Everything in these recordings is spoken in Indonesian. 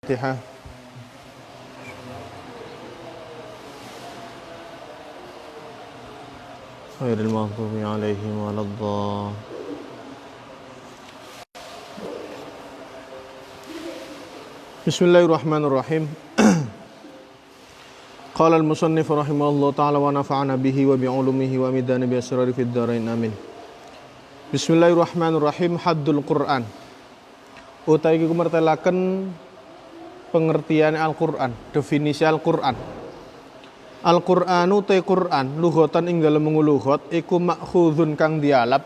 Fatihah. Ghairil maghdubi 'alaihim waladdallin. Bismillahirrahmanirrahim. Qala al-musannif rahimahullah ta'ala wa nafa'ana bihi wa bi'ulumihi wa midana bi asrari fid dharain amin. Bismillahirrahmanirrahim. Haddul Quran. Utai iki kumertelaken pengertian Al-Quran, definisi Al-Quran. Al-Qur'anu te Quran, lughatan ing dalem lugat iku makhudhun kang dialap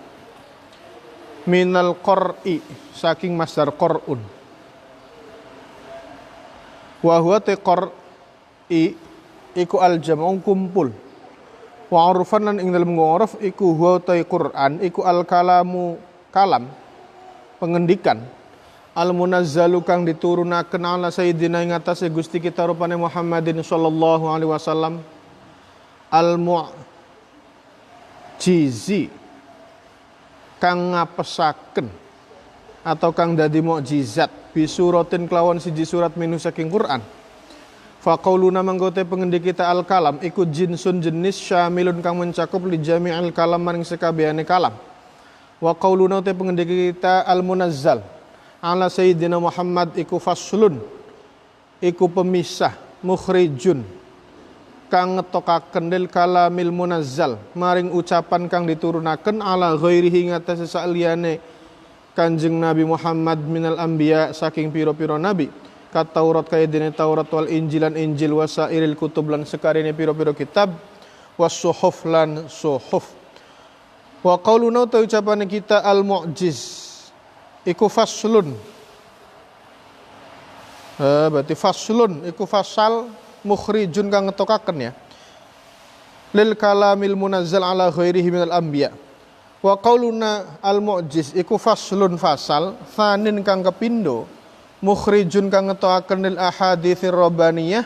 minal qur'i saking masdar qur'un. Wa huwa te qur'i iku al-jam'u kumpul. Wa 'urfan lan ing dalem nguruf iku huwa te Quran iku al-kalamu kalam pengendikan al-munazzalu kang diturunaken ala sayyidina ing atase Gusti kita rupane Muhammadin sallallahu alaihi wasallam al-mu'jizi kang ngapesaken atau kang dadi mukjizat bisuratin kelawan siji surat minu saking Quran. Fa qauluna manggote pengendi kita al-kalam iku jinsun jenis syamilun kang mencakup li jami'il kalam maring sekabehane kalam. Wa qauluna te pengendi kita al-munazzal ala sayyidina Muhammad iku faslun iku pemisah mukhrijun kang ngetokaken lil kalamil munazzal maring ucapan kang diturunaken ala ghairihi ngatasi saliyane Kanjeng Nabi Muhammad minal anbiya saking pira-pira nabi kat Taurat kaya dene Taurat wal Injilan Injil wasairil kutub lan sekarene pira-pira kitab was suhuf lan suhuf. Wa qauluna ta ucapane kita al mu'jiz iku faslun. Berarti faslun iku fasal mukhrijun kang ngetokaken ya. Lil kalamil munazzal ala ghairihi minal anbiya. Wa qauluna al mu'jiz iku faslun fasal fanin kang kepindo mukhrijun kang ngetokaken lil ahaditsir rabbaniyah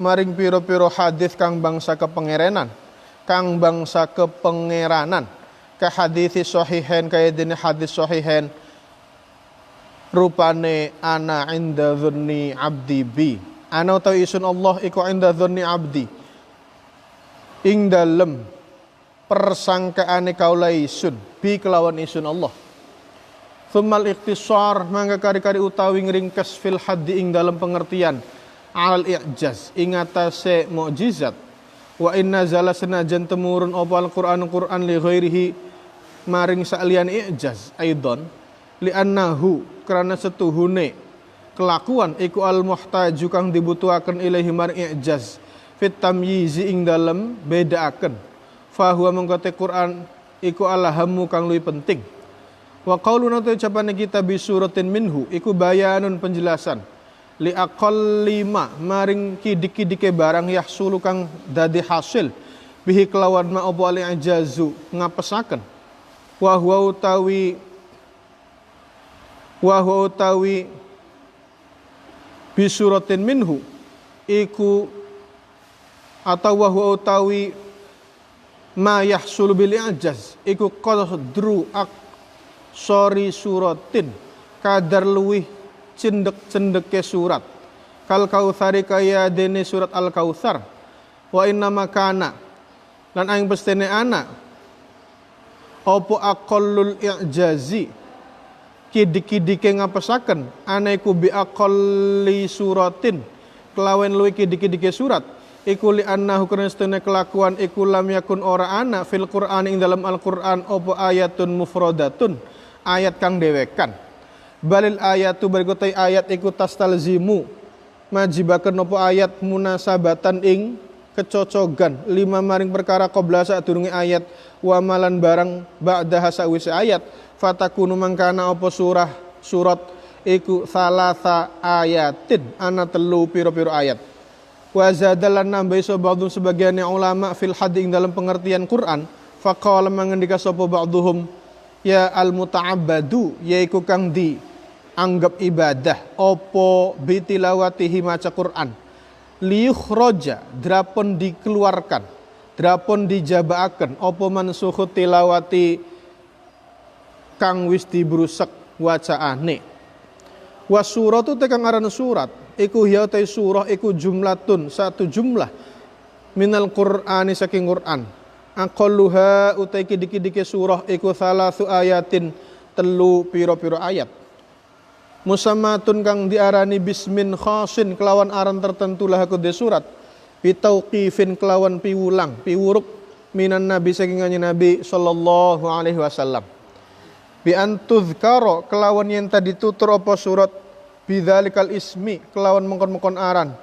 maring pira-pira hadis kang bangsa kepengeranan. Kang bangsa kepengeranan. Ka hadits sahihain kaya dene hadis sahihain rupane ana inda dzunni abdi bi. Ana utawi isun Allah iku inda dzunni abdi ing dalem persangkaane kaula isun bi kelawan isun Allah. Tsummal ikhtisar mangga kari-kari utawi ngringkes fil haddi ing dalem pengertian alal i'jaz ing atase mukjizat. Wa inna zala senajan temurun apa Al-Qur'an li ghairihi maring salian i'jaz aidon li'annahu karena setuhune kelakuan iku al-muhtaju kang dibutuhaken ilahi maring i'jaz fit tamyizi ing dalem bedaaken fa huwa mengkote Quran iku alhamu kang luwih penting. Wa qauluna ta ucapane kita bi suratin minhu iku bayanun penjelasan li aqallima maring kidik-kidike barang yahsulu kang dadi hasil bihi kelawan ma apa al-i'jazu ngapesaken wa huwa utawi bisuratin minhu iku atau wa huwa utawi ma yahsul bil i'jaz iku qadru aksori suratin kadar luwih cendek-cendeke surat kal kautsari kaya dene surat al kautsar wa inna makana lan aing pestene ana opo aqallul i'jazi kidik-kidike ngapesaken ana iku bi aqalli suratin kelawen luwih kidik-kidike surat iku li annahu karena kelakuan iku lam yakun ora ana fil Qur'an ing dalam Al-Qur'an apa ayatun mufradatun ayat kang dewekan balil ayatu bergotai ayat iku tastalzimu majibaken apa ayat munasabatan ing kecocogan lima maring perkara qabla sadurunge ayat wa malan barang ba'da sawise ayat fatakunu mangkana apa surat iku salasa ayatin ana telu pira-pira ayat. Wa zadalan nambah iso ba'dhum sebagian ulama fil hadis dalam pengertian Quran faqala mangendika sapa ba'dhum ya al muta'abbadu yaiku kang dianggap ibadah apa bitilawatihi maca Quran liyukhraja drapon dikeluarkan drapon dijabaaken apa mansukhut tilawati kang wis dibrusek wacaane. Wasuratu te kang aran surat iku hiya ta surah iku jumlatun satu jumlah minal Qur'ani saking Qur'an. Aqalluha utai dikit-dikit surah iku salasu ayatin telu piro-piro ayat. Musammatun kang diarani bismin khasin kelawan aran tertentu lah kude surat. Bitauqifin kelawan piwuruk minan nabi saking Nabi sallallahu alaihi wasallam. Bi antuzkara kelawan yen tadi tutur apa surat bidzalikal ismi kelawan mengkon-mengkon aran.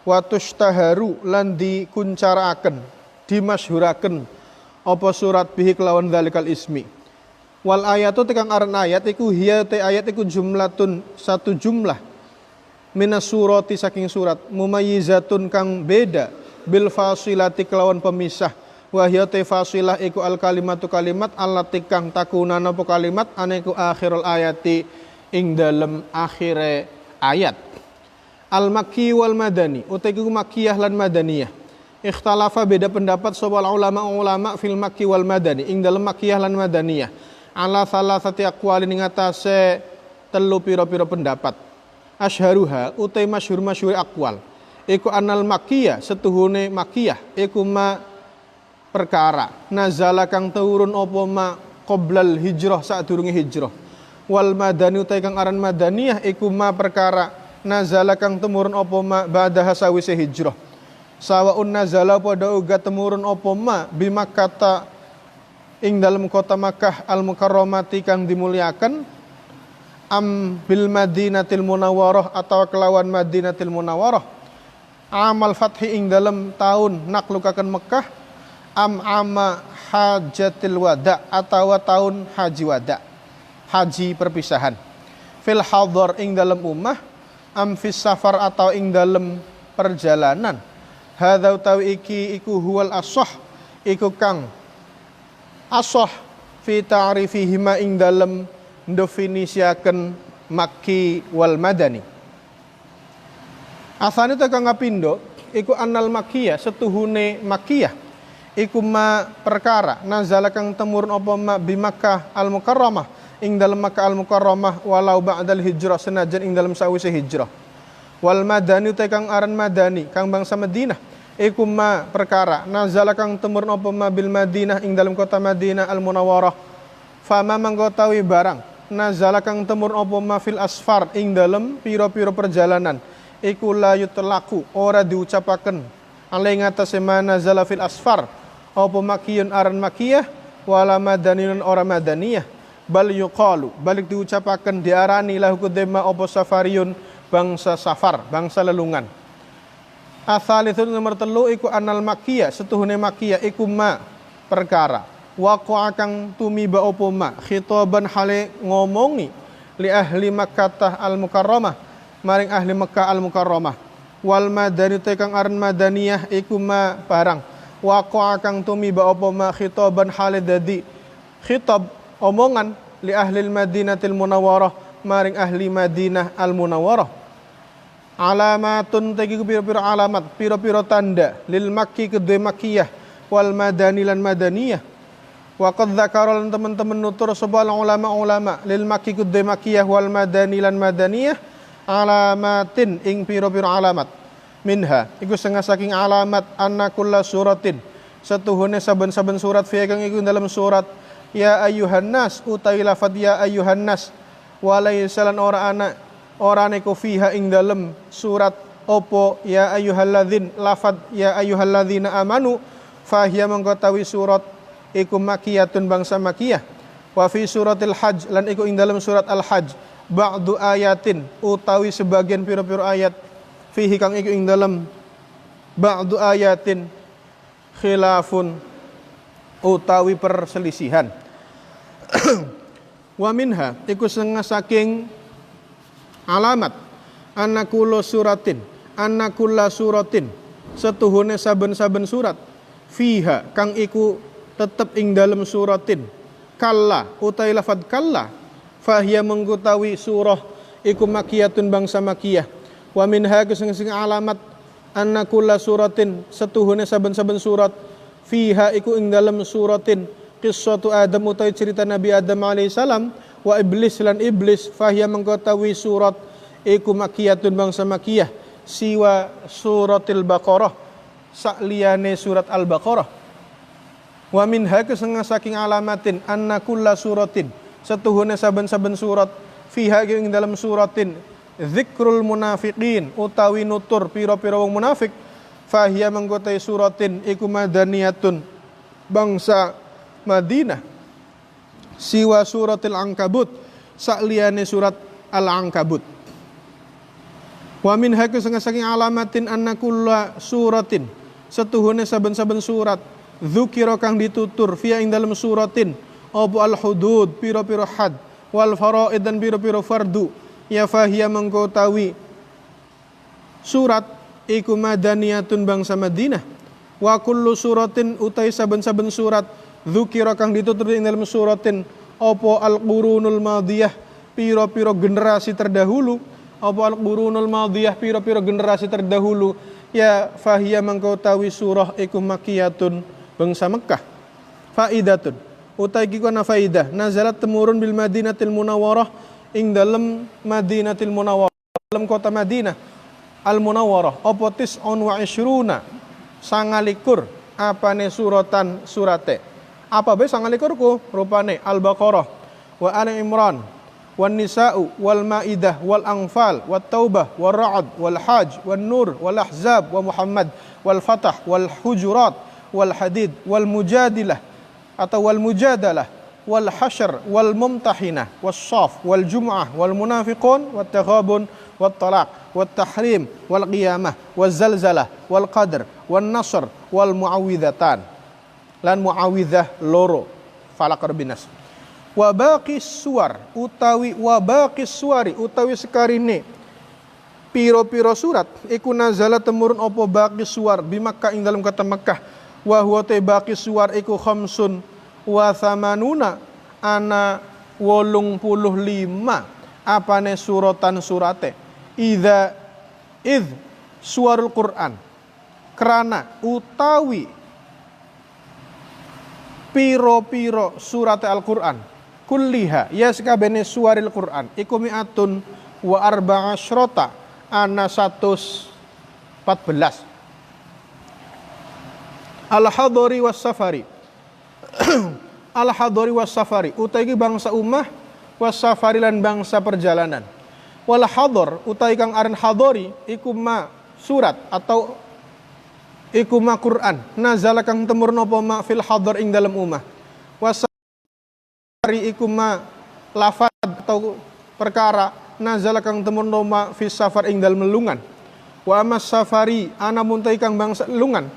Wa tushtaharu lan dikuncaraken dimasyhuraken apa surat bihi kelawan dzalikal ismi. Wal ayatu tekang aran ayat iku hiya te ayat iku jumlatun satu jumlah minas surati saking surat mumayyizatun kang beda bil fasilati kelawan pemisah wa hiya te fasilah iku al kalimatu kalimat allati kang takunana apa kalimat aniku akhirul ayati ing dalem akhire ayat. Al makki wal madani utai iku makkiyah lan madaniyah. Ikhtalafa beda pendapat sapa ulama fil makki wal madani ing dalem makkiyah lan madaniyah. Ala salasati aqwalin ing atase telu pira-pira pendapat. Asyharuha utai masyhur aqwal. Iku anal makkiyah setuhune makkiyah iku ma perkara nazala kang turun apa ma qoblal hijrah sadurunge hijrah. Wal madani utai kang aran madaniyah iku ma perkara nazala kang temurun apa ma ba'da sawise hijrah. Sawaun nazala padha uga temurun apa ma bimakkata ing dalam kota Makkah al-Mukarramati kang dimuliakan am bil Madinatil Munawwarah atau kelawan Madinatil Munawwarah amal fathi ing dalam tahun naklukaken Mekah am ama hajatil wada atau tahun haji wada haji perpisahan fil hadhar ing dalam ummah am fis safar atau ing dalam perjalanan hadza utawi iki iku huwal ashah iku kang ashah fi ta'rifihima ing dalam definisiaken makki wal madani. Asane tekan ngapindo iku annal makkiyah setuhune makkiyah iku ma perkara nazala kang temurun apa ma bi Makkah al Mukarramah ing dalam Makkah al Mukarramah walau ba'dal hijrah senajan ing dalam sawise hijrah. Wal madani tekang aran madani kang bangsa Madinah iku ma perkara nazala kang temurun apa ma bil Madinah ing dalam kota Madinah al Munawwarah fama manggotawi barang nazala kang temurun apa ma fil asfar ing dalam pira-pira perjalanan iku la yutlaqu ora diucapaken alai ngatasé ma nazala fil asfar apa makiyun aran makiyah wala madaniyun ora madaniyah bal yuqalu balik diucapaken diarani lahu kudema apa safariyun bangsa safar bangsa lelungan. Asalithun nomor telu iku anal makkiyah setuhune makkiyah iku ma perkara waqa'a kang tumiba apa ma khitaban hale ngomongi li ahli Makkah al Mukarramah maring ahli Makkah al Mukarramah wal madani tekang aran madaniyah iku ma barang waqa'a kang tumiba apa ma khitaban hale dadi khitab omongan li ahli Madinatil Munawwarah maring ahli Madinah al Munawwarah. Alamatun tegi pira-pira alamat pira-pira tanda lil makki kedue makkiyah wal madani lan madaniyah wa qad dzakara lan teman-teman nutur sapa ulama lil makki kedue makkiyah wal madani lan madaniyah alamatin ing pira-pira alamat minha iku setengah saking alamat anna kulla suratin setuhune saben-saben surat fi kang iku dalam surat ya ayyuhan nas utawi lafadz ya ayyuhan nas walaisalan ora ana ora neko fiha ing dalem surat opo ya ayyuhalladzin lafad ya ayyuhalladzina amanu fahiya mengkotawi surat iku makiyatun bangsa makiyah wa fi suratil hajj lan iku ing dalem surat al hajj ba'du ayatin utawi sebagian pira-pira ayat fihi kang iku ing dalem ba'du ayatin khilafun utawi perselisihan. Wa minha iku setengah saking alamat annakulla suratin setuhune saben-saben surat fiha kang iku tetep ing dalem suratin kalla utai lafad kalla fahiya mengkutawi surah iku makiyatun bangsa makiyah wa minha kesing alamat annakulla suratin setuhune saben-saben surat fiha iku ing dalem suratin qissatu Adam utai cerita Nabi Adam alaihi salam wa iblis lan iblis fahiya mengkotawi surat iku makiyatun bangsa makiyah siwa suratil Baqarah sakliyane surat Al-Baqarah. Wa minha kesengah saking alamatin anna kulla suratin setuhune saben-saben surat fiha ing dalam suratin zikrul munafiqin utawi nutur pira-pira wong munafik fahiya manggotai suratin iku madaniyatun bangsa Madinah siwa suratil Ankabut sakliyane surat Al-Ankabut. Wa minha kesengah saking alamatin anna kulla suratin setuhune saben-saben surat dzukira kang ditutur fiya ing dalam suratin apa al-hudud pira-pira had wal faraid dan pira-pira fardu ya fahiya mangkotawi surat iku madaniyatun bangsa Madinah. Wa kullu suratin utai saben-saben surat dzukira kang ditutur ing dalam suratin apa al-qurunul madiyah pira-pira generasi terdahulu apa al-qurunul madiyah pira-pira generasi terdahulu ya fahiya mangkotawi surah iku makiyatun bangsa Mekah. Faidatun utai kikona faidah nazalat temurun bil Madinatil Munawwarah ing dalam Madinatil Munawwarah dalam kota Madinah Al Munawwarah apa tis'un wa ishruna sangalikur apane suratan surate apa be sangalikurku rupane Al-Baqarah wa Ali Imran wan Nisa'u wal Maidah wal Anfal wat Taubah wal Ra'd wal Hajj wan Nur wal Ahzab wa Muhammad wal Fatah wal Hujurat wal Hadid wal Mujadilah atau wal Mujadalah wal Hasyr wal Mumtahinah was Shaf wal Jum'ah wal Munafiqun wat Taghabun wat Talaq wat Tahrim wal Qiyamah waz Zalzalah wal Qadr wan Nasr wal Muawwidhatan lan muawwidzah loro Falaq Rabbin-Nas. Wa baqis suwar utawi wa baqis suwari utawi sekarine piro-piro surat iku nazala temurun apa baqis suwar bi Makkah ing dalam kota Makkah wa huwa baqis suwar iku khamsun wa thamanuna ana 85 apane suratan surate idza suwarul Quran kerana utawi piro-piro surate Al-Quran kulliha ya sakabene suwaril Quran iku mi'atun wa arba'asyrota ana 114 al-hadari was safari al-hadari was safari utai bangsa ummah was safari lan bangsa perjalanan wal hadar utai kang aran hadari iku ma surat atau iku ma Quran nazala kang temurna apa ma fil hadar ing dalam ummah was safari iku ma lafad atau perkara nazala kang temurna ma fis safar ing dalam lelungan wa mas safari ana muntai kang bangsa lelungan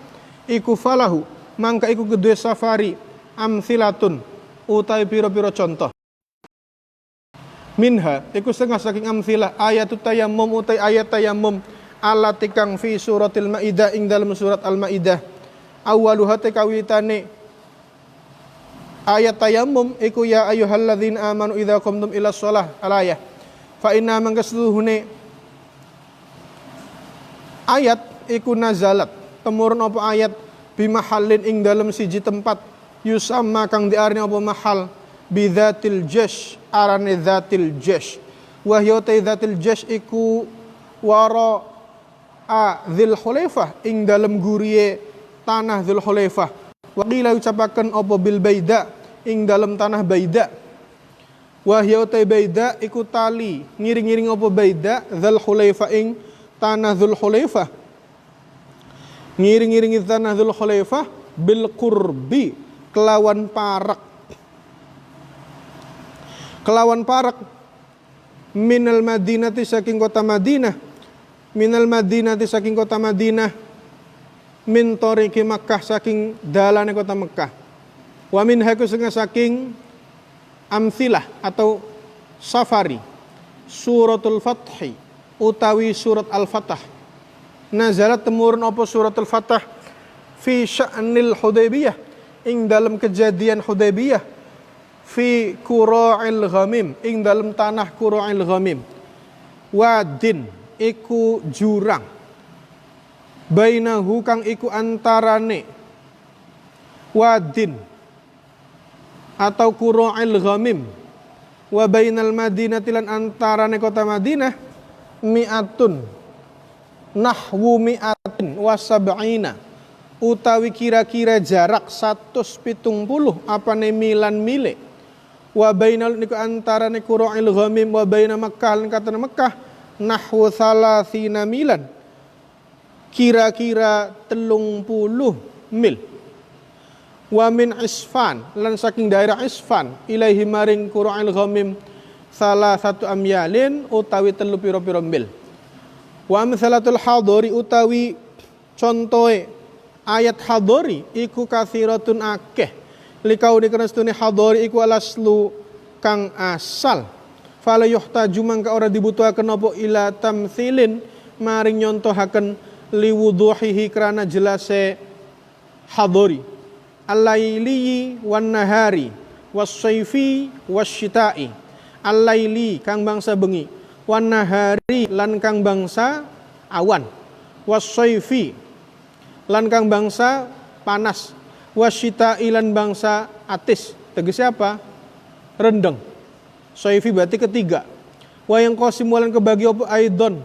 iku falahu mangka iku kedue safari amsilatun utai piro-piro contoh minha iku setengah saking amsilah ayatut tayammum utai ayat tayammum allati kang fi suratil Maidah ing dalam surat Al-Maidah awwaluha kawitane ayat tayammum iku ya ayyuhalladzina amanu idza qumtum ila shalah alayah fa inna mangkasluhune ayat iku nazalat temurun apa ayat bimahallin ing dalam siji tempat yusamma kang diarani apa mahal bidzatil jash arane dzatil jash wa hiya dzatil jash iku wara Dzul Hulaifah ing dalam guriye tanah Dzul Hulaifah wa qila ucapaken apa bil baida ing dalam tanah baida wa hiya baida iku tali ngiring-ngiring apa baida Dzul Hulaifah ing tanah Dzul Hulaifah ngiring-ngiringi tanah Dzul Hulaifah bil qurbi kelawan parak minal Madinati saking kota Madinah minal Madinati saking kota Madinah min tariqi Makkah saking dalane kota Makkah wa min haku saking amsilah atau safari suratul Fathi utawi surat Al-Fatah nazalat temurun apa surat Al-Fatah fi sya'nil Hudaybiyah ing dalam kejadian Hudaybiyah fi Qura'il Ghamim ing dalam tanah Qura'il Ghamim wadin iku jurang bainahu kang iku antarane wadin atau Qura'il Ghamim wa bainal Madinah lan antarane kota Madinah mi'atun nahwu mi'atin wa sab'ina utawi kira-kira jarak 170 apane milan mile wa bainal niku antarane qura'il ghamim wa baina Makkah lan katana Makkah nahwu 30 milan kira-kira 30 mil wa min Isfan lan saking daerah Isfan ilaihi maring qura'il ghamim salah satu amyalin utawi 3 pira-pira mil wa amsalatul hadori utawi contohe ayat hadori iku kathiratun akeh likau dikenestune hadori iku alaslu kang asal fala yuhtaju mangka ora dibutuhaken apa ila tamtsilin maring nyontohaken liwuduhihi krana jelase hadori al-laili wan nahari was-saifi wasyita'i al-laili kang bangsa bengi wan nahari lan kang bangsa awan was-saifi lan kang bangsa panas wasyita'i lan bangsa atis tegese apa rendeng saifi berarti ketiga wayang qasimulan kebagi opo aidon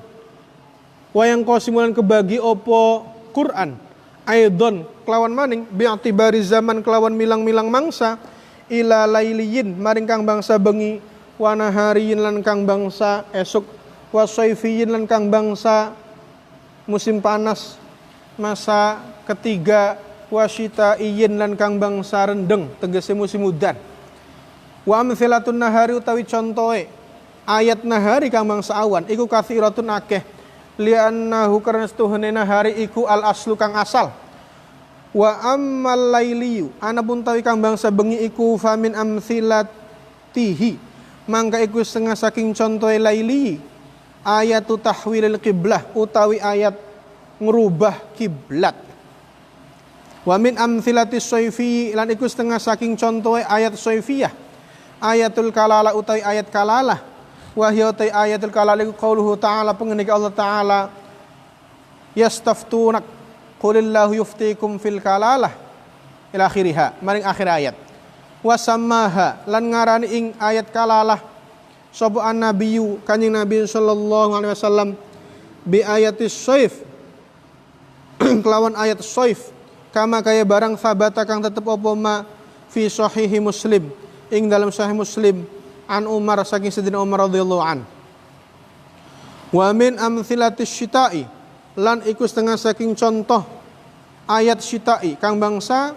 wayang qasimulan kebagi opo Quran aidon kelawan maning bi'tibari zaman kelawan milang-milang mangsa ila lailiyin maring kang bangsa bengi wa nahariyin lan kang bangsa esuk wa saifiyin lan kang bangsa musim panas masa ketiga wasyitaiyin lan kang bangsa rendeng tegese musim udan wa amthilatun nahari utawi contohe ayat nahari kang bangsa awan iku kathiratun akeh li'annahu karena setuhune nahari iku al aslu kang asal wa ammal lailiyu anapun tawi kang bangsa bengi iku famin amthilatihi mangka iku setengah saking contohe laili ayatu tahwilil qiblah utawi ayat ngerubah kiblat wa min amthilatis saifi lan iku setengah saking contohe ayat saifiyah ayatul kalalah utawi ayat kalalah wa hiya utai ayatul kalalah iku qauluhu ta'ala pengendika Allah ta'ala yastaftunak qulillahu yuftikum fil kalalah ila akhiriha maring akhir ayat wasamaha lan ngarani ing ayat kalalah sapa an-nabiyyu kanjeng Nabi sallallahu alaihi wasallam bi ayatis saif kelawan ayat saif kama kaya barang sabata kang tetep apa ma fi sahihi Muslim ing dalam sahih Muslim an Umar saking Sayyidina Umar radhiyallahu an wa min amthilatis syita'i lan iku setengah saking contoh ayat syita'i kang bangsa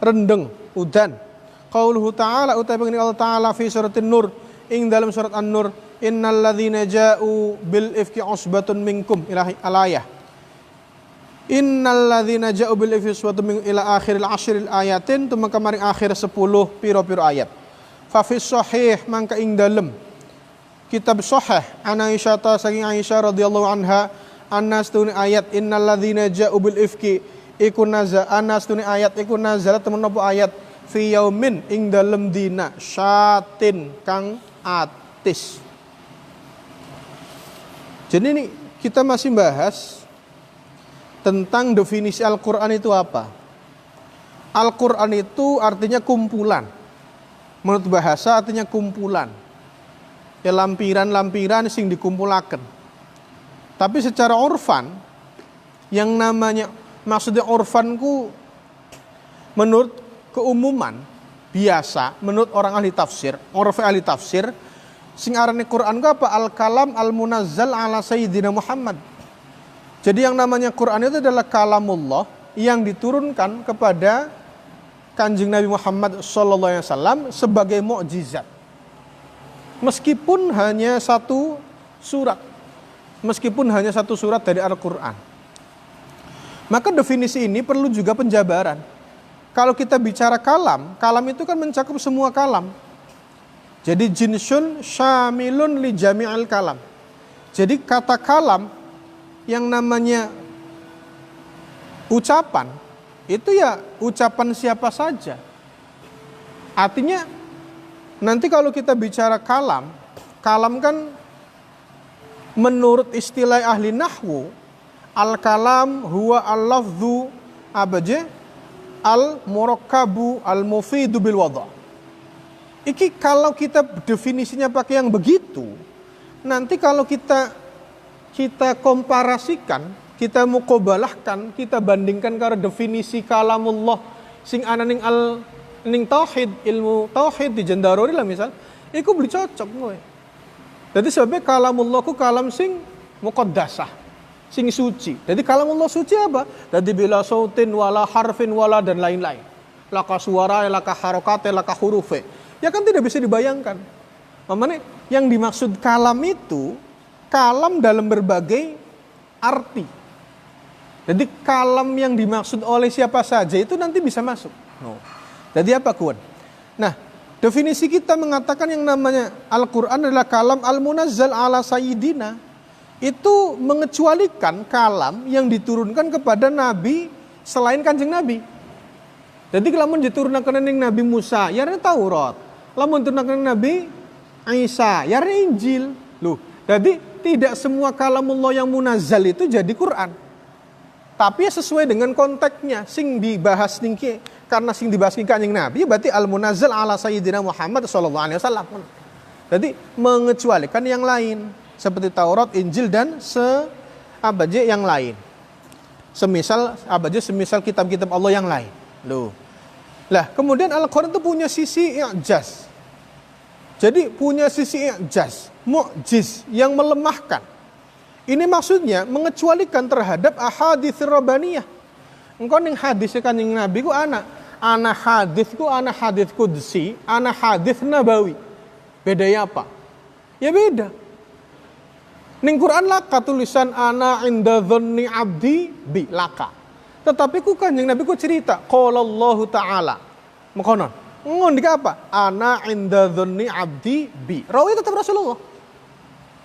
rendeng udan qauluhu ta'ala utawi Allah ta'ala fi suratin nur ing dalam surat an-nur innal ladzina ja'u bil ifki usbatun minkum ila alayah innal ladzina ja'u bil ifki usbatun minkum ila akhiril ashril ayatin tumeka maring akhir 10 pira-pira ayat fa fi sahih mangka ing dalem kitab sahih an Aisyah ta saking Aisyah radhiyallahu anha annastuni ayat innal ladzina ja'u bil ifki iku nazal annastuni ayat iku nazal temen apa ayat fi yaumin ing dalem dina syatin kang atis. Jadi ini kita masih bahas tentang definisi Al-Qur'an itu apa. Al-Qur'an itu artinya kumpulan. Menurut bahasa artinya kumpulan. Ya lampiran-lampiran sing dikumpulaken. Tapi secara urfan yang namanya maksudnya urfanku menurut keumuman biasa menurut orang ahli tafsir, uruf ahli tafsir sing arane Quran ku apa? Al-kalam al-munazzal ala sayyidina Muhammad. Jadi yang namanya Quran itu adalah kalamullah yang diturunkan kepada Kanjeng Nabi Muhammad sallallahu alaihi wasallam sebagai mukjizat. Meskipun hanya satu surat. Meskipun hanya satu surat dari Al-Qur'an. Maka definisi ini perlu juga penjabaran. Kalau kita bicara kalam, kalam itu kan mencakup semua kalam. Jadi jinsun syamilun li jami'il kalam. Jadi kata kalam yang namanya ucapan, itu ya ucapan siapa saja. Artinya nanti kalau kita bicara kalam, kalam kan menurut istilah ahli nahwu, al-kalam huwa al-lafdhu abaje al-murakkabu al-mufidu bil wada'. Iki kalau kita definisinya pakai yang begitu, nanti kalau kita kita komparasikan, kita muqabalahkan, kita bandingkan karo definisi kalamullah sing ana ning tauhid, ilmu tauhid di Jandaruri lah misal, iku beli cocok kowe. Jadi sebabnya kalamullah ku kalam sing muqaddasah, sing suci. Jadi kalamullah suci apa? Jadi bila sautin wala harfin wala dan lain-lain. Laka suara, laka harokate, laka hurufe. Ya kan tidak bisa dibayangkan. Makanya yang dimaksud kalam itu kalam dalam berbagai arti. Jadi kalam yang dimaksud oleh siapa saja itu nanti bisa masuk. No. Jadi apa kuan? Nah, definisi kita mengatakan yang namanya Al-Quran adalah kalam al-munazzal ala sayyidina. Itu mengecualikan kalam yang diturunkan kepada Nabi selain Kanjeng Nabi. Jadi lamun diturunkan ning Nabi Musa, ya Taurat. Lamun diturunkan Nabi Isa, ya Injil. Loh, jadi tidak semua kalamullah yang munazzal itu jadi Quran. Tapi sesuai dengan konteksnya sing dibahas ningki. Karena sing dibahas Kanjeng Nabi berarti al-munazzal ala sayyidina Muhammad sallallahu alaihi wasallam. Jadi mengecualikan yang lain seperti Taurat, Injil dan yang lain. Semisal kitab-kitab Allah yang lain. Loh. Lah, kemudian Al-Qur'an itu punya sisi i'jaz. Jadi punya sisi i'jaz, mu'jiz yang melemahkan. Ini maksudnya mengecualikan terhadats ahadits rabbaniyah. Engko ning hadis Kanjeng Nabi ku ana hadis qudsi, ana hadis nabawi. Bedanya apa? Ya beda. Ning Quran laka tulisan ana inda dhanni abdi bi laka. Tetapi ku Kanjeng Nabi ku cerita qala Allah taala. Mengkonon. Ngondik apa? Ana inda dhanni abdi bi. Rawi tetap Rasulullah.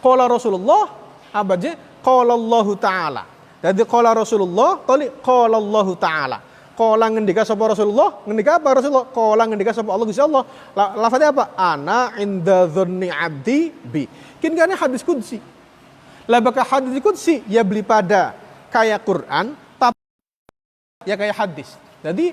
Qala Rasulullah abaje qala Allah taala. Jadi qala Rasulullah, qala Allah taala. Qala ngendika sapa Rasulullah, ngendika apa Rasulullah? Qala ngendika sapa Allah Gusti Allah. Lafadznya apa? Ana inda dhanni abdi bi. Kin kana hadis qudsi. Lah bakal hadis qudsi ya beli pada kayak Quran, tapi ya kayak hadis. Jadi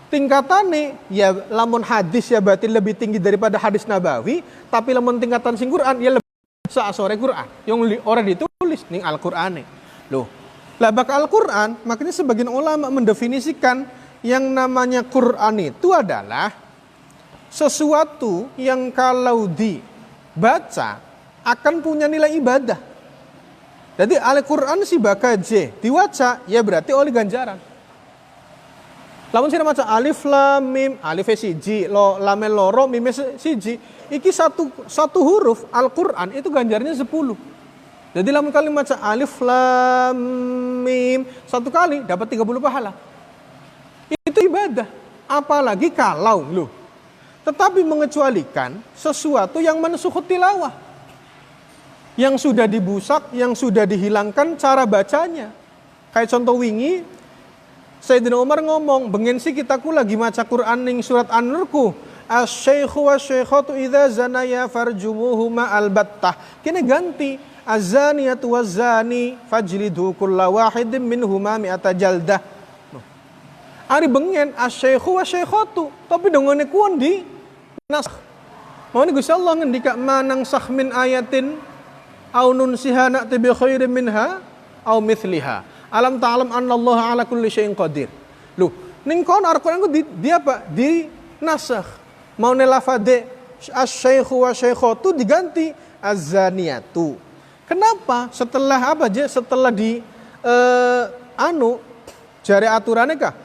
tingkatannya ya lamun hadis ya berarti lebih tinggi daripada hadis nabawi, tapi lamun tingkatan sing Quran ya lebih saasore Quran yang ora ditulis ning Al-Qur'ane. Loh, lah bakal Al-Quran, makanya sebagian ulama mendefinisikan yang namanya Quran itu adalah sesuatu yang kalau dibaca akan punya nilai ibadah. Jadi Al-Quran si bakaje diwaca ya berarti oleh ganjaran. Lamun sira maca alif lam mim, alif siji, lam loro, mim siji, iki satu huruf Al-Quran itu ganjarannya 10. Jadi lamun kali maca alif lam mim satu kali dapat 30 pahala. Itu ibadah. Apalagi kalau loh. Tetapi mengecualikan sesuatu yang mansukh tilawah. Yang sudah dibusak, yang sudah dihilangkan cara bacanya. Kayak contoh wingi Sayyidina Umar ngomong, bengen sih kitaku lagi maca Quran ning surat An-Nur ku. Asy-syaikhu wasy-syaikhatu idza zanaya farjumuhuma albattah. Kene ganti az-zaniyatu waz-zani fajlidu kulla wahidin minhuma mi'ata jaldah. Ari bengen asy-syaikhu wasy-syaikhatu, tapi dongone kuon di nasakh. Mau ni Gusti Allah ngendika manang sakh min ayatin au nunsiha na'ti bi khairin minha au mithliha. Alam ta'lam annallaha ala kulli syai'in qadir. Loh, ning kon Al-Qur'an ku di apa? Di nasakh. Mau ne lafade asy-syaikhu wasy-syaikhatu diganti az-zaniyatu. Kenapa? Setelah apa aja? Setelah di jari aturannya kah?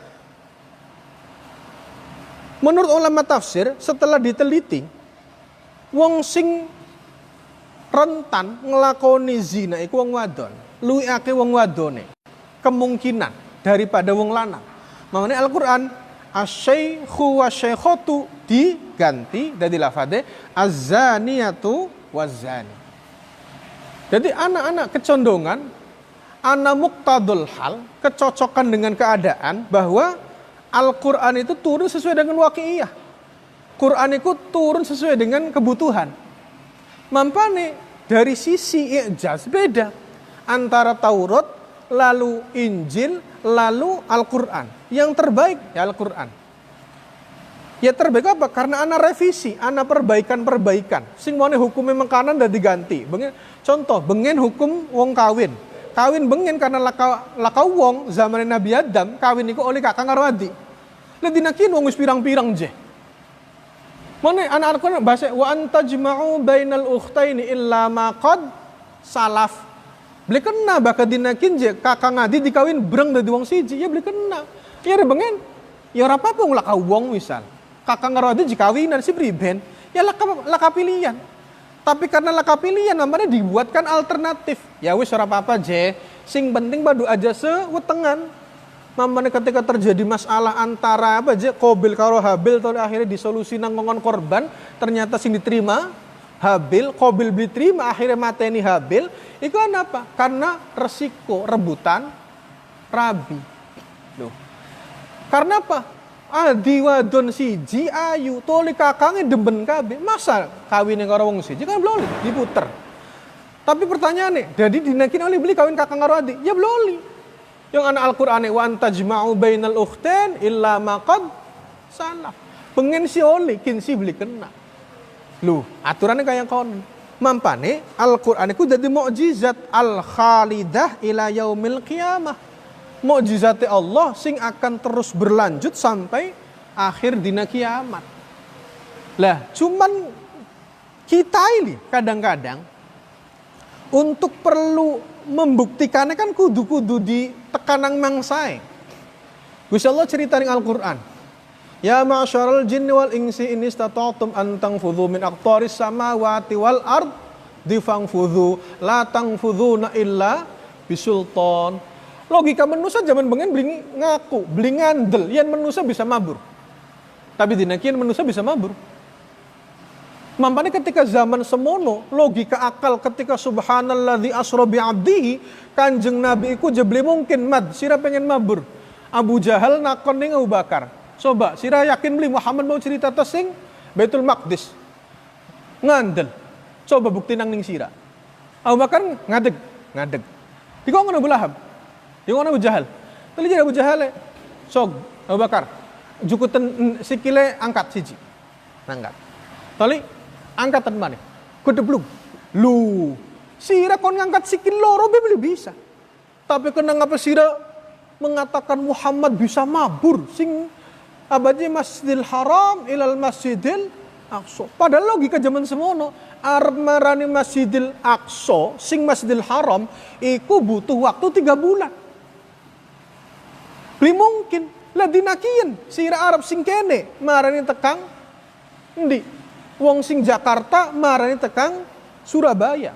Menurut ulama tafsir, setelah diteliti, wong sing rentan nglakoni zina iku wong wadon, luwih akeh wong wadone. Kemungkinan daripada wong lanang. Makanya Al-Qur'an asy-syaikhu wasy-syaikhatu diganti dari lafade az-zaniyatu waz-zani. Jadi anak-anak kecondongan, anak muqtadul hal, kecocokan dengan keadaan bahwa Al-Quran itu turun sesuai dengan waqi'iyah. Quran itu turun sesuai dengan kebutuhan. Mampane dari sisi i'jaz beda antara Taurat, lalu Injil, lalu Al-Quran. Yang terbaik ya Al-Quran. Ya terbaik apa? Karena ana revisi, ana perbaikan. Sing mone hukum memang kanan dah diganti. Contoh, bengen hukum wong kawin. Kawin bengen karena laka wong zaman Nabi Adam, kawin iku oleh kakang karo adik. Lah dinakin wong wis pirang-pirang je. Mone anak-anak bahasa wa antajma'u bainal ukhtaini illa ma qad salaf. Beli kena bakal dinakin je kakang adik dikawin breng dari wong siji, ya beli kena. Ya bengen. Ya ora apa-apa laka wong misal. Kakang karo adik dikawinan si priben, ya laka pilihan. Tapi karena laka pilihan namanya dibuatkan alternatif. Ya wis ora apa-apa je, sing penting padu aja sewetengan. Mamane ketika terjadi masalah antara apa je Qabil karo Habil atau akhirnya disolusi nang ngongon korban, ternyata sing diterima Habil, Qabil diterima akhirnya mateni Habil. Itu apa? Karena resiko rebutan rabi. Loh. Karena apa? Adi wadon siji ayu toli kakange demben kabeh. Masa kawin karo wong siji kan bloli diputer. Tapi pertanyaannya, jadi dinakin oleh beli kawin kakang karo adik? Ya bloli. Yang anak Al-Qur'ane wa antajma'u bainal ukhtain illa ma qad salaf. Pengen si oli kin si beli kena. Lu, aturannya kayak kon. Mampane Al-Qur'an iku dadi mukjizat al-khalidah ila yaumil qiyamah. Mukjizat Allah sing akan terus berlanjut sampai akhir dina kiamat. Lah, cuman kita ini kadang-kadang untuk perlu membuktikannya kan kudu di tekanang mangsae. Gusti Allah cerita ning Al-Qur'an. Ya ma'syaral jinni wal insi in istata'tum an tanfudhu min aqtaris samawati wal ard difangfudhu la tanfudhuna illa bisultan. Logika manusia zaman bengen beli ngandel, yan manusia bisa mabur. Tapi dinakian manusia bisa mabur. Mampane ketika zaman semono, logika akal ketika subhanalladzi asra bi 'abdihi, Kanjeng Nabi iku jebli mungkin sira pengen mabur. Abu Jahal nakon ning Abu Bakar. Coba sira yakin beli Muhammad mau cerita tesing Baitul Maqdis. Ngandel. Coba bukti nang ning sira. Abu Bakar ngadeg. Diko ngono Abu Lahab. Diko ngono Abu Jahal. Tali jadi Abu Jahal sog Abu Bakar. Jukutan sikile angkat siji. Angkat. Tali angkatan mana? Kedeblung. Lu, sira kon ngangkat sikil loro beli bisa. Tapi kena ngapa sira mengatakan Muhammad bisa mabur sing abadi Masjidil Haram ilal Masjidil Aqsa. Padahal logika zaman semono arep marani Masjidil Aqsa sing Masjidil Haram iku butuh waktu 3 bulan. Beli mungkin lah dinakian sira Arab sing kene marani tekang endi? Wong sing Jakarta marani tekang Surabaya.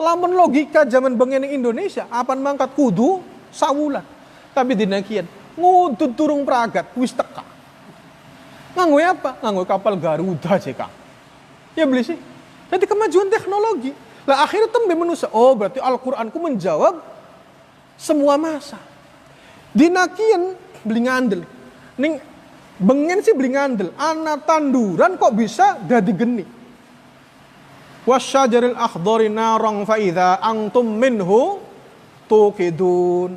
Lamun logika zaman bengen Indonesia, apan mangkat kudu sawulan. Tapi dinakian ngudut turung pragat wis teka. Nganggo apa? Nganggo kapal Garuda JK. Ya beli sih. Jadi kemajuan teknologi. Lah akhirnya tembe manusia. Oh berarti Al-Qur'anku menjawab semua masa. Dinakian beli ngandel. Ning bengen sih beli ngandel. Ana tanduran kok bisa dadi geni. Wasyajaril akhdari narang fa idza antum minhu tuqidun.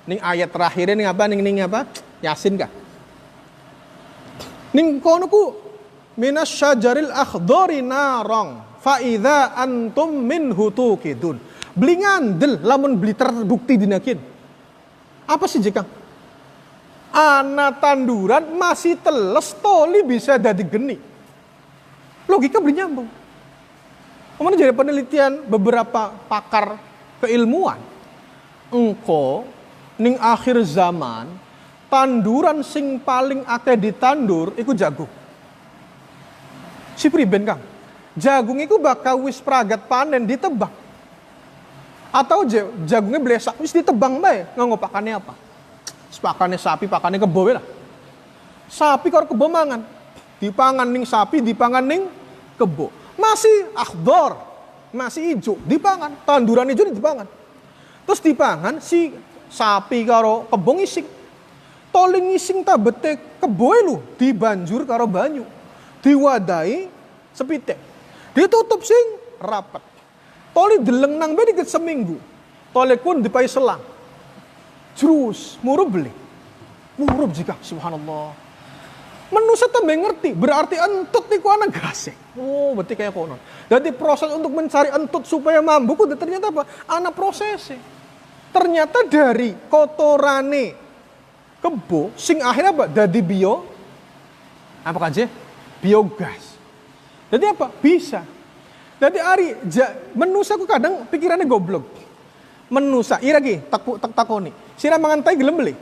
Ning ayat terakhirnya ning apa? Ning apa? Yasin kah? Ning kono ku minasyajaril akhdari narang fa idza antum minhu tuqidun. Beli ngandel lamun beli terbukti dinakin. Apa sih jekang? Ana tanduran masih teles toli bisa dadi geni. Logika beli nyambung. Kemudian jadi penelitian beberapa pakar keilmuan. Engko ning akhir zaman tanduran sing paling akeh ditandur iku jagung. Si priben Kang? Jagung iku bakal wis pragat panen ditebang. Atau jagungnya blesak wis ditebang bae, nganggo pakane apa? Pakane sapi, pakane kebo lah. Sapi karo kebo mangan. Dipangan ning sapi, dipangan ning kebo. Masih akhdar, masih hijau, dipangan. Tanduran hijau dipangan. Terus dipangan si sapi karo kebo ngising. Toli ngising tabete kebo lu dibanjur karo banyu. Diwadahi sepitek. Ditutup sing rapat. Toli deleng nang be dikit seminggu. Toli kun dipai selang. Terus murub beli. Murub jika subhanallah. Manusia tambah ngerti, berarti entut niku ana gasek. Oh, berarti kayak konon. Jadi proses untuk mencari entut supaya mambu kudu ternyata apa? Ana prosesnya. Ternyata dari kotorane kebo sing akhirnya apa? Dadi apa aja? Biogas. Jadi apa? Bisa. Jadi manusia ku kadang pikirannya goblok. Manusia, ira ki tak takoni. Sira mangan tai gelem beli.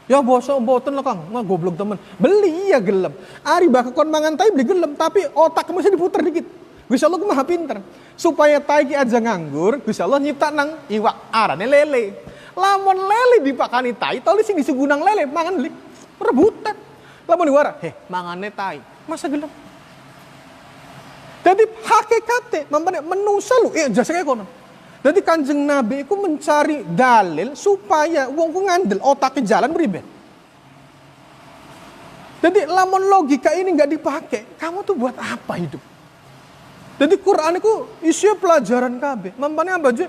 Ya bosok mboten lah Kang, mah goblok temen. Beli iya gelem. Ari bakal kon mangan tai beli gelem, tapi otak mesti diputer dikit. Gusti Allah ku maha pinter. Supaya tai ki aja nganggur, Gusti Allah nyipta nang iwak arane lele. Lamun lele dipakani tai, toli sing disugunang lele mangan lik rebutan. Lamun diwara, mangane tai. Masa gelem? Jadi hakikate mampane menungsa lu jasa kaya kono. Jadi Kanjeng Nabi itu mencari dalil supaya wong ku ngandel otaknya jalan beribadah. Jadi lamun logika ini nggak dipakai, kamu tuh buat apa hidup? Jadi Quran itu isinya pelajaran kabeh. Mampane apa aja?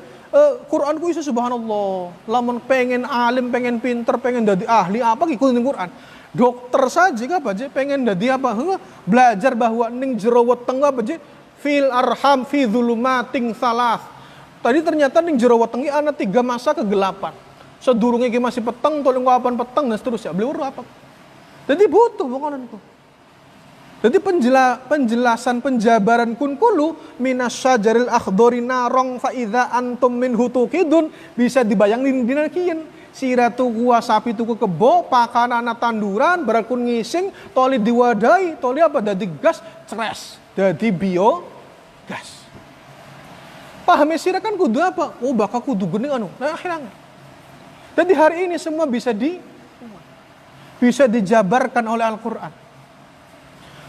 Quran ku isi subhanallah. Lamun pengen alim, pengen pinter, pengen jadi ahli apa ngikutin Quran. Dokter saja apa aja pengen jadi apa? Belajar bahwa ning jero weteng apa aja? Fil arham fi dzulumatin salas. Tadi ternyata ning jero wetengi ana 3 masa kegelapan. Sedurunge ki masih peteng, tolong kapan peteng dan seterusnya. Beli urut apa? Jadi butuh pokokan itu. Jadi penjelasan penjabaran kun kulu minasyajaril akhdari narong fa idza antum minhu tuqidun bisa dibayang dina kieu. Siratu gua sapi tuku kebo, pakanana tanduran, berakun ngising, toli diwadai, toli apa dadi gas, ceres. Dadi biogas. Paham sira kan kudu apa? Oh bakal kudu geuning anu. Nah akhirnya. Jadi hari ini semua bisa dijabarkan oleh Al-Qur'an.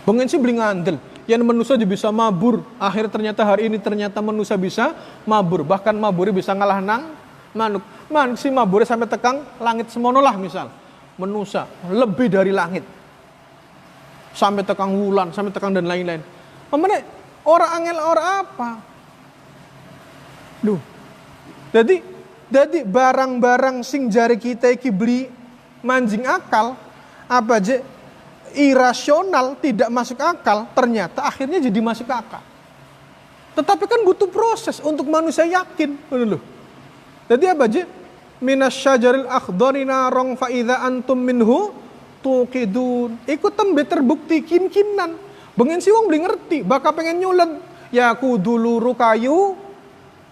Bengen sih beli ngandel. Yang manusia bisa mabur. Akhir ternyata hari ini ternyata manusia bisa mabur. Bahkan maburnya bisa ngalah nang manuk. Man si maburnya sampai tekang langit semono lah misal. Manusia lebih dari langit. Sampai tekang wulan, sampai tekang dan lain-lain. Mamane orang angel orang apa? Duh. Jadi barang-barang sing jari kita iki beli manjing akal apa aja irasional tidak masuk akal ternyata akhirnya jadi masuk akal. Tetapi kan butuh proses untuk manusia yakin, loh. Jadi apa aja minasyajaril akhdari narong fa idza antum minhu tuqidun. Iku tembe terbukti kin-kinan. Bengen si wong beli ngerti, bakal pengen nyulen ya kudu luru kayu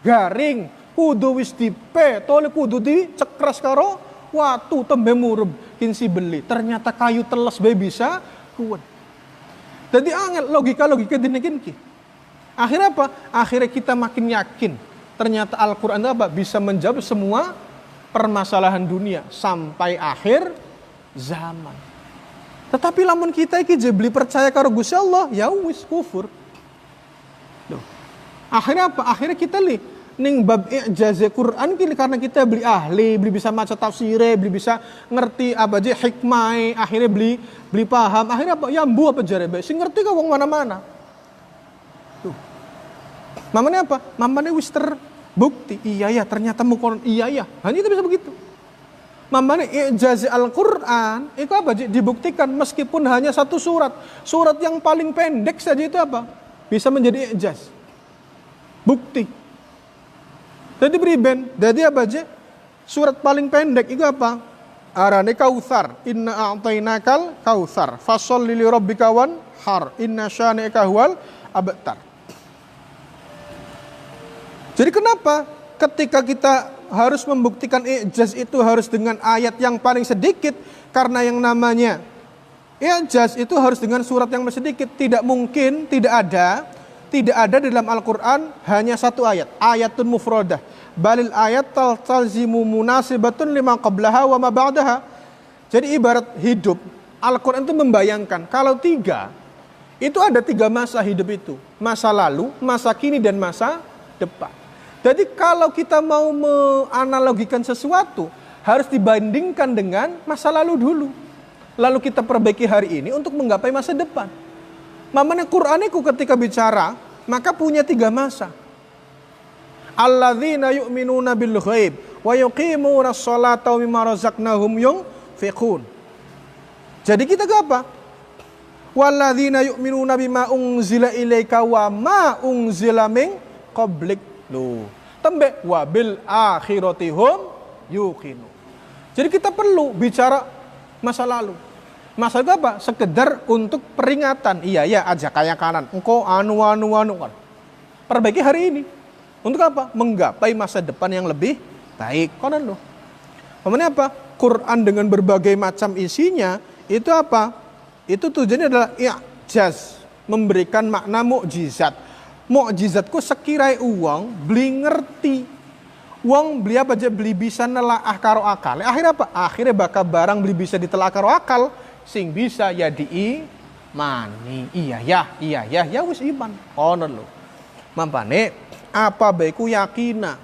garing, kudu wis dipe, tole kudu dicekras karo watu tembe murub kinsi beli. Ternyata kayu teles bae bisa kuat. Jadi angel logika dinikin ki. Akhirnya apa? Akhirnya kita makin yakin. Ternyata Al-Qur'an itu apa? Bisa menjawab semua permasalahan dunia sampai akhir zaman. Tetapi lamun kita iki jebli percaya karo Gusti Allah, ya wis kufur. Duh. Akhirnya apa? Akhirnya kita ning bab i'jaz Quran kini karena kita beli ahli, beli bisa maca tafsire, beli bisa ngerti apa aja hikmah, akhirnya beli paham, akhirnya apa? Yambu apa jarebe, sing ngerti ka wong mana-mana. Tuh. Mamane apa? Mamane wis terbukti. Iya ya, ternyata mukon iya ya. Hanya itu bisa begitu. Mamane i'jaz Al-Qur'an itu apa aja dibuktikan meskipun hanya satu surat. Surat yang paling pendek saja itu apa? Bisa menjadi i'jaz. Bukti. Jadi beriben, jadi apa aja? Surat paling pendek itu apa? Arane Kautsar. Inna a'tainakal kautsar. Fasholli li rabbika wanhar. Inna syani'aka huwal abtar. Jadi kenapa ketika kita harus membuktikan i'jaz itu harus dengan ayat yang paling sedikit? Karena yang namanya i'jaz itu harus dengan surat yang sedikit. Tidak mungkin, tidak ada dalam Al-Quran hanya satu ayat. Ayatun mufradah. Balil ayat talzimu munasibatun lima qablaha wa ma ba'daha. Jadi ibarat hidup, Al-Quran itu membayangkan kalau 3, itu ada 3 masa hidup itu. Masa lalu, masa kini, dan masa depan. Jadi kalau kita mau menganalogikan sesuatu, harus dibandingkan dengan masa lalu dulu. Lalu kita perbaiki hari ini untuk menggapai masa depan. Mamanya Quran itu ketika bicara, maka punya 3 masa. Alladzina yu'minuna bil ghaib wa yuqimunas sholata wa mimma razaqnahum yunfiqun. Jadi kita ke apa? Walladzina yu'minuna bima unzila ilaika wa ma unzila min qablik. Loh, tembe wabil akhiratihum yuqinu. Jadi kita perlu bicara masa lalu. Masa itu apa? Sekedar untuk peringatan. Iya ya, aja kayak kanan. Engkau anu kan. Perbaiki hari ini. Untuk apa? Menggapai masa depan yang lebih baik. Konon loh. Maksudnya apa? Quran dengan berbagai macam isinya itu apa? Itu tujuannya adalah i'jaz, memberikan makna mukjizat. Mukjizatku sekirai uang beli ngerti. Uang beli apa aja beli bisa nelaah karo akal. Akhirnya apa? Akhirnya bakal barang beli bisa ditelah karo akal, sing bisa ya diimani. Iya ya wis iman. Konon lho. Mampane apa baiku yakina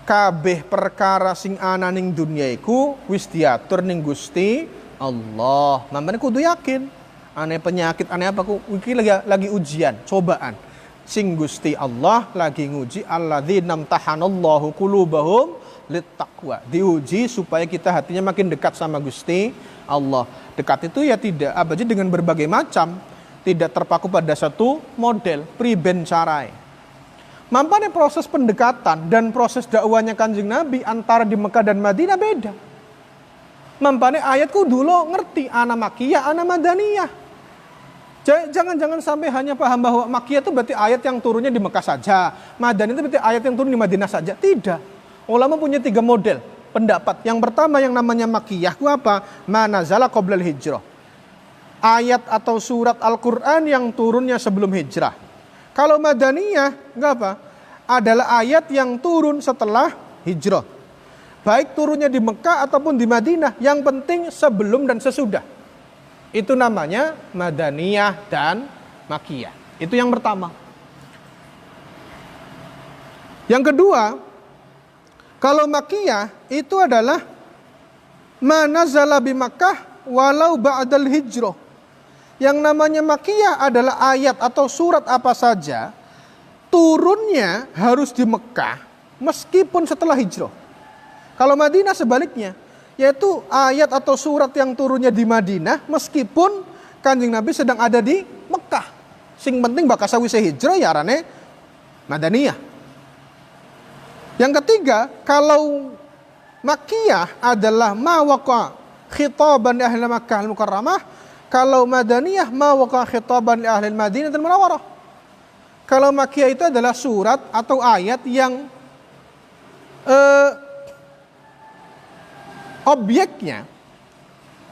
kabeh perkara sing ana ning dunya iku wis diatur ning Gusti Allah. Mampane kudu yakin. Ane penyakit ane apa ku iki lagi ujian, cobaan. Sing Gusti Allah lagi nguji alladzina amtahanallahu qulubahum littaqwa. Diuji supaya kita hatinya makin dekat sama Gusti Allah. Dekat itu ya tidak apa aja dengan berbagai macam, tidak terpaku pada satu model, priben carai. Mampane proses pendekatan dan proses dakwahnya Kanjeng Nabi antara di Mekah dan Madinah beda. Mampane ayatku dulu ngerti ana Makkiyah, ana Madaniyah. Jangan sampai hanya paham bahwa Makkiyah itu berarti ayat yang turunnya di Mekah saja. Madaniyah itu berarti ayat yang turun di Madinah saja. Tidak. Ulama punya 3 model pendapat. Yang pertama yang namanya Makkiyah itu apa? Ma nazala qoblal hijrah. Ayat atau surat Al-Quran yang turunnya sebelum hijrah. Kalau Madaniyah enggak apa? Adalah ayat yang turun setelah hijrah. Baik turunnya di Mekah ataupun di Madinah. Yang penting sebelum dan sesudah. Itu namanya Madaniyah dan Makkiyah. Itu yang pertama. Yang kedua, kalau Makkiyah itu adalah ma nazala bi Makkah walau ba'dal hijrah. Yang namanya Makkiyah adalah ayat atau surat apa saja turunnya harus di Mekah meskipun setelah hijrah. Kalau Madinah sebaliknya, yaitu ayat atau surat yang turunnya di Madinah meskipun Kanjeng Nabi sedang ada di Mekah. Sing penting bakal sawise hijrah ya arane Madaniyah. Yang ketiga, kalau Makkiyah adalah ma waqa khitaban li ahli Makkah al-Mukarramah, kalau Madaniyah ma waqa khitaban li ahli Madinah al-Munawwarah. Kalau Makkiyah itu adalah surat atau ayat yang objeknya,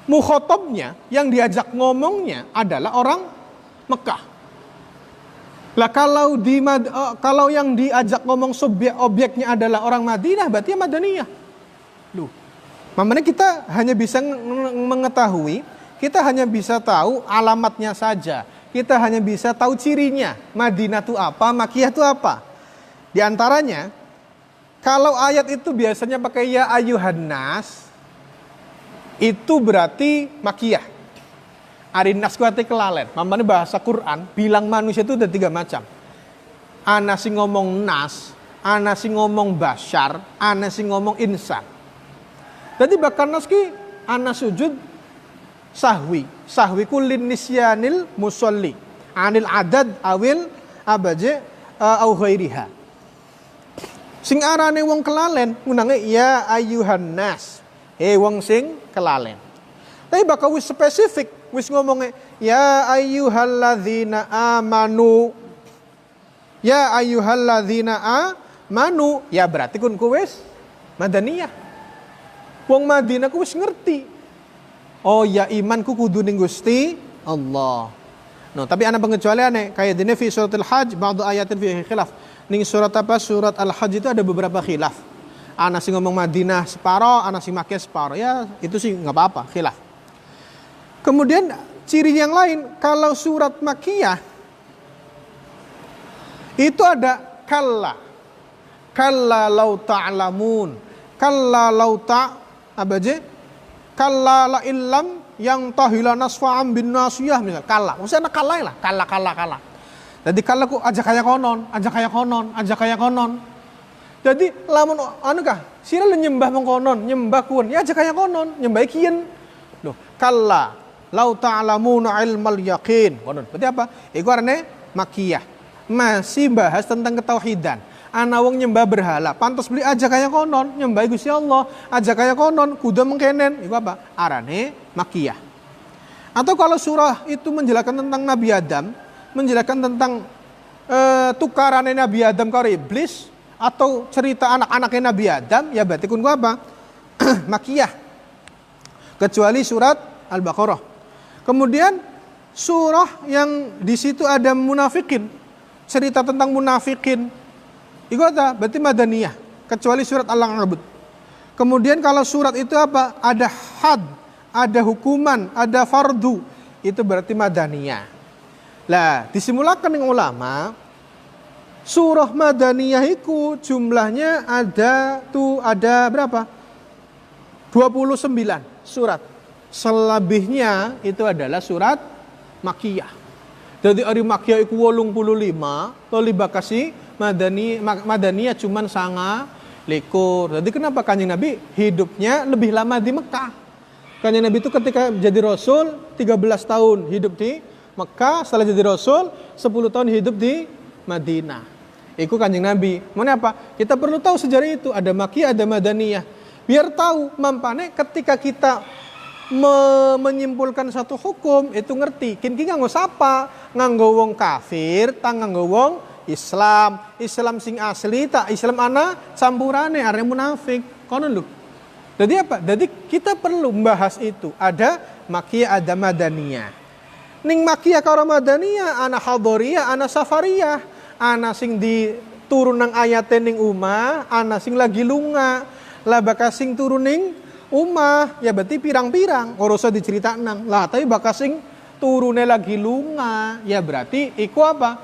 mukhotabnya, yang diajak ngomongnya adalah orang Mekah. Lah kalau yang diajak ngomong objeknya adalah orang Madinah, berarti Madaniyah. Loh, makanya kita hanya bisa mengetahui, kita hanya bisa tahu alamatnya saja. Kita hanya bisa tahu cirinya. Madinah itu apa, Makkiyah itu apa. Di antaranya, kalau ayat itu biasanya pakai ya ayyuhan nas, itu berarti Makkiyah. Ari nas ku arti kelalen. Mamane bahasa Quran bilang manusia itu ada 3 macam. Ana sing ngomong nas, ana sing ngomong basyar, ana sing ngomong insan. Jadi bakal nas ki ana sujud sahwi. Sahwi ku lin nisyanil musolli. Anil adad awil abaje au ghairiha. Sing arane wong kelalen ngunange ya ayyuhan nas. Wong sing kelalen. Tapi bakal wis spesifik, wis ngomongnya ya ayyuhalladzina amanu. Ya ayyuhalladzina amanu, ya berarti kun ku wis Madaniyah. Wong Madinah ku wis ngerti. Oh ya imanku kudu ning Gusti Allah. No, tapi ana pengecualiane kayak dene fi suratul Hajj ba'du ayatin fihi khilaf. Ning surat apa? Surat Al-Hajj itu ada beberapa khilaf. Ana sing ngomong Madinah separo, ana sing Makkiyah separo. Ya, itu sih enggak apa-apa, khilaf. Kemudian ciri yang lain, kalau surat Makkiyah itu ada kalla. Kalla law ta'lamun. Kalla law apa aja? Kalla la illam yang tahila nasfa'am bin nasiyah misal. Kalla. Maksudnya kalla lah, kalla. Jadi kalla ku aja kayak konon. Jadi lamun anu kah? Sira nyembah mengkonon, nyembah kun. Ya aja kayak konon, nyembah kian. Loh, kalla lau ta'lamuna ilmal yaqin. Ngono. Berarti apa? Iku arane makiyah. Masih bahas tentang ketauhidan. Ana wong nyembah berhala, pantas beli aja kaya konon, nyembah Gusti Allah, aja kaya konon, kudu mengkenen. Iku apa? Arane makiyah. Atau kalau surah itu menjelaskan tentang Nabi Adam, menjelaskan tentang tukarannya Nabi Adam karo iblis, atau cerita anak-anaknya Nabi Adam, ya berarti kun apa? Makiyah. Kecuali surat Al-Baqarah. Kemudian surah yang di situ ada munafikin, cerita tentang munafikin, itu apa? Berarti madaniyah. Kecuali surat Al-Ankabut. Kemudian kalau surat itu apa? Ada had, ada hukuman, ada fardu, itu berarti madaniyah. Lah, disimulakan dengan ulama, surah madaniyah itu jumlahnya ada berapa? 29 surat. Selebihnya itu adalah surat makiyah. Jadi ari makiyah iku 85, toli bakasi madaniyah cuman sanga likur. Jadi kenapa Kanjeng Nabi hidupnya lebih lama di Mekah? Kanjeng Nabi itu ketika jadi Rasul 13 tahun hidup di Mekah, setelah jadi Rasul 10 tahun hidup di Madinah. Iku Kanjeng Nabi. Mengapa? Kita perlu tahu sejarah itu. Ada makiyah, ada madaniyah. Biar tahu mampane ketika kita menyimpulkan satu hukum itu ngerti. Kini nganggo sapa? Nganggo wong kafir, tang nganggo wong Islam. Islam sing asli tak Islam ana campurane arek munafik. Kono lho. Jadi apa? Jadi kita perlu membahas itu. Ada makiyah, ada madaniyah. Ning makiyah karo madaniyah ana hadoriyah, ana safariyah. Ana sing diturun nang ayate ning umah, ana sing lagi lunga. Lah bakas sing turun ning umah, ya berarti pirang-pirang. Ora usah diceritaknang. Lah tapi bakas sing turune lagi lunga, ya berarti iku apa?